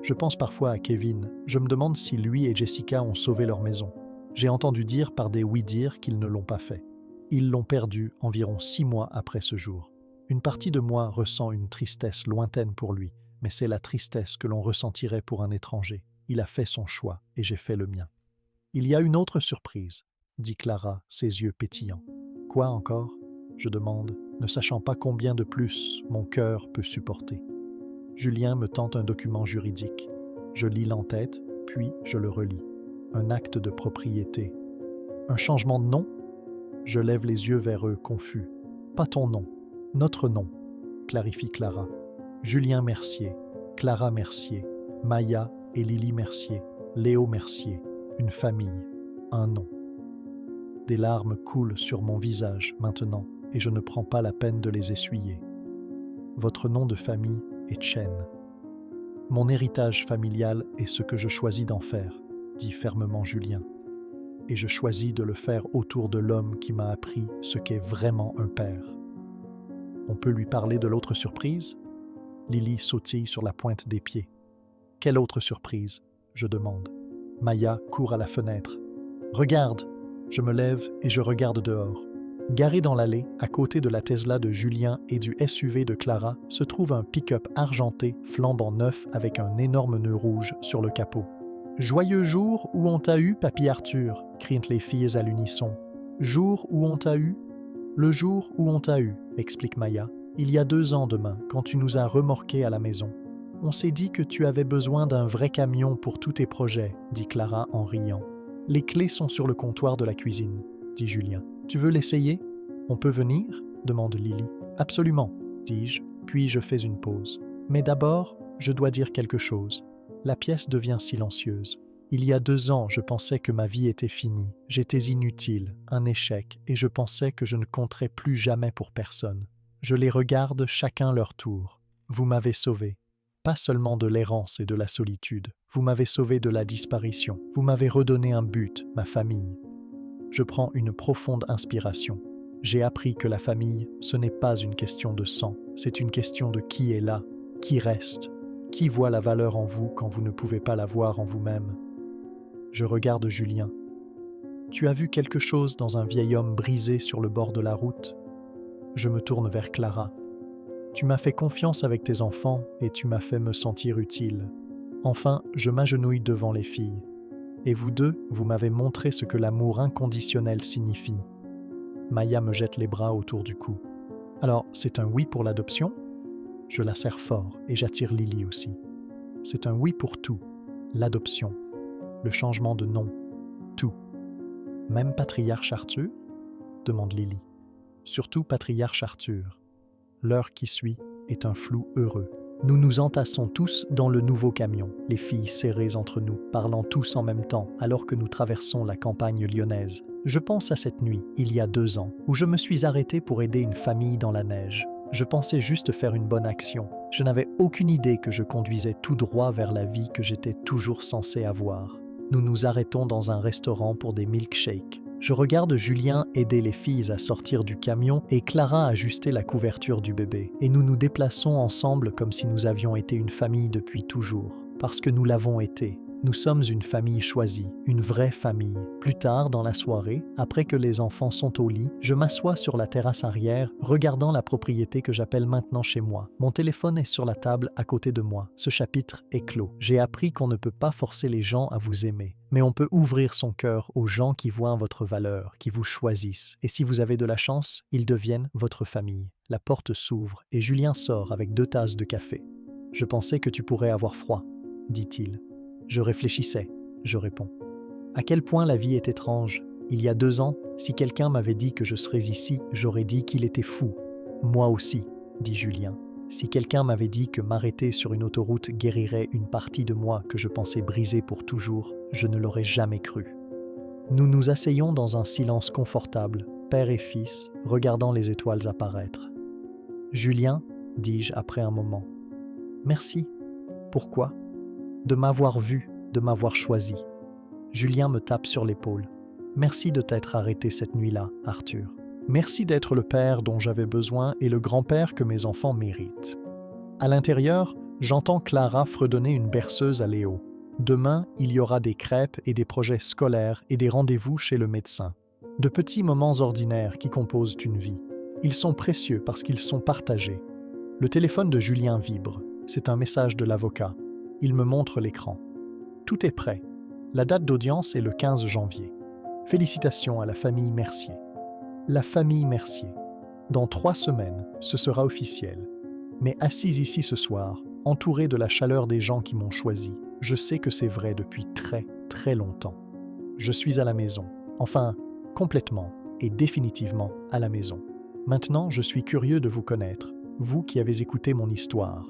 Je pense parfois à Kevin. Je me demande si lui et Jessica ont sauvé leur maison. J'ai entendu dire par des oui-dire qu'ils ne l'ont pas fait. Ils l'ont perdu environ 6 mois après ce jour. Une partie de moi ressent une tristesse lointaine pour lui, mais c'est la tristesse que l'on ressentirait pour un étranger. Il a fait son choix et j'ai fait le mien. Il y a une autre surprise, dit Clara, ses yeux pétillants. Quoi encore ? Je demande, ne sachant pas combien de plus mon cœur peut supporter. Julien me tend un document juridique. Je lis l'entête, puis je le relis. Un acte de propriété. Un changement de nom ? Je lève les yeux vers eux, confus. Pas ton nom, notre nom, clarifie Clara. Julien Mercier, Clara Mercier, Maya et Lily Mercier, Léo Mercier, une famille, un nom. Des larmes coulent sur mon visage maintenant et je ne prends pas la peine de les essuyer. Votre nom de famille est Chen. Mon héritage familial est ce que je choisis d'en faire, dit fermement Julien. Et je choisis de le faire autour de l'homme qui m'a appris ce qu'est vraiment un père. On peut lui parler de l'autre surprise ? Lily sautille sur la pointe des pieds. Quelle autre surprise ? Je demande. Maya court à la fenêtre. Regarde ! Je me lève et je regarde dehors. Garé dans l'allée, à côté de la Tesla de Julien et du SUV de Clara, se trouve un pick-up argenté flambant neuf avec un énorme nœud rouge sur le capot. « Joyeux jour où on t'a eu, papy Arthur !» crient les filles à l'unisson. « Jour où on t'a eu ?»« Le jour où on t'a eu », explique Maya. « Il y a 2 ans demain, quand tu nous as remorqués à la maison. On s'est dit que tu avais besoin d'un vrai camion pour tous tes projets, dit Clara en riant. Les clés sont sur le comptoir de la cuisine, dit Julien. Tu veux l'essayer ? On peut venir ? Demande Lily. Absolument, dis-je, puis je fais une pause. Mais d'abord, je dois dire quelque chose. La pièce devient silencieuse. Il y a 2 ans, je pensais que ma vie était finie. J'étais inutile, un échec, et je pensais que je ne compterais plus jamais pour personne. Je les regarde chacun leur tour. Vous m'avez sauvé. Pas seulement de l'errance et de la solitude. Vous m'avez sauvé de la disparition. Vous m'avez redonné un but, ma famille. Je prends une profonde inspiration. J'ai appris que la famille, ce n'est pas une question de sang. C'est une question de qui est là, qui reste, qui voit la valeur en vous quand vous ne pouvez pas la voir en vous-même. Je regarde Julien. Tu as vu quelque chose dans un vieil homme brisé sur le bord de la route ? Je me tourne vers Clara. Tu m'as fait confiance avec tes enfants et tu m'as fait me sentir utile. Enfin, je m'agenouille devant les filles. Et vous deux, vous m'avez montré ce que l'amour inconditionnel signifie. Maya me jette les bras autour du cou. Alors, c'est un oui pour l'adoption ? Je la serre fort et j'attire Lily aussi. C'est un oui pour tout. L'adoption, le changement de nom, tout. Même patriarche Arthur ? Demande Lily. Surtout patriarche Arthur. L'heure qui suit est un flou heureux. Nous nous entassons tous dans le nouveau camion, les filles serrées entre nous, parlant tous en même temps, alors que nous traversons la campagne lyonnaise. Je pense à cette nuit, il y a 2 ans, où je me suis arrêté pour aider une famille dans la neige. Je pensais juste faire une bonne action. Je n'avais aucune idée que je conduisais tout droit vers la vie que j'étais toujours censé avoir. Nous nous arrêtons dans un restaurant pour des milkshakes. Je regarde Julien aider les filles à sortir du camion et Clara ajuster la couverture du bébé. Et nous nous déplaçons ensemble comme si nous avions été une famille depuis toujours. Parce que nous l'avons été. Nous sommes une famille choisie, une vraie famille. Plus tard, dans la soirée, après que les enfants sont au lit, je m'assois sur la terrasse arrière, regardant la propriété que j'appelle maintenant chez moi. Mon téléphone est sur la table à côté de moi. Ce chapitre est clos. J'ai appris qu'on ne peut pas forcer les gens à vous aimer. Mais on peut ouvrir son cœur aux gens qui voient votre valeur, qui vous choisissent. Et si vous avez de la chance, ils deviennent votre famille. La porte s'ouvre et Julien sort avec 2 tasses de café. « Je pensais que tu pourrais avoir froid, » dit-il. Je réfléchissais, je réponds. À quel point la vie est étrange. Il y a 2 ans, si quelqu'un m'avait dit que je serais ici, j'aurais dit qu'il était fou. Moi aussi, dit Julien. Si quelqu'un m'avait dit que m'arrêter sur une autoroute guérirait une partie de moi que je pensais brisée pour toujours, je ne l'aurais jamais cru. Nous nous asseyons dans un silence confortable, père et fils, regardant les étoiles apparaître. Julien, dis-je après un moment. Merci. Pourquoi ? De m'avoir vu, de m'avoir choisi. Julien me tape sur l'épaule. Merci de t'être arrêté cette nuit-là, Arthur. Merci d'être le père dont j'avais besoin et le grand-père que mes enfants méritent. À l'intérieur, j'entends Clara fredonner une berceuse à Léo. Demain, il y aura des crêpes et des projets scolaires et des rendez-vous chez le médecin. De petits moments ordinaires qui composent une vie. Ils sont précieux parce qu'ils sont partagés. Le téléphone de Julien vibre. C'est un message de l'avocat. Il me montre l'écran. Tout est prêt. La date d'audience est le 15 janvier. Félicitations à la famille Mercier. La famille Mercier. Dans 3 semaines, ce sera officiel. Mais assise ici ce soir, entourée de la chaleur des gens qui m'ont choisi, je sais que c'est vrai depuis très, très longtemps. Je suis à la maison. Enfin, complètement et définitivement à la maison. Maintenant, je suis curieux de vous connaître, vous qui avez écouté mon histoire.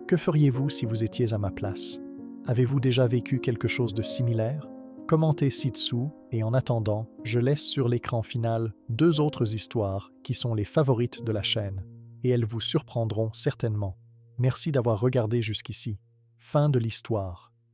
Que feriez-vous si vous étiez à ma place? Avez-vous déjà vécu quelque chose de similaire? Commentez ci-dessous et en attendant, je laisse sur l'écran final 2 autres histoires qui sont les favorites de la chaîne et elles vous surprendront certainement. Merci d'avoir regardé jusqu'ici. Fin de l'histoire.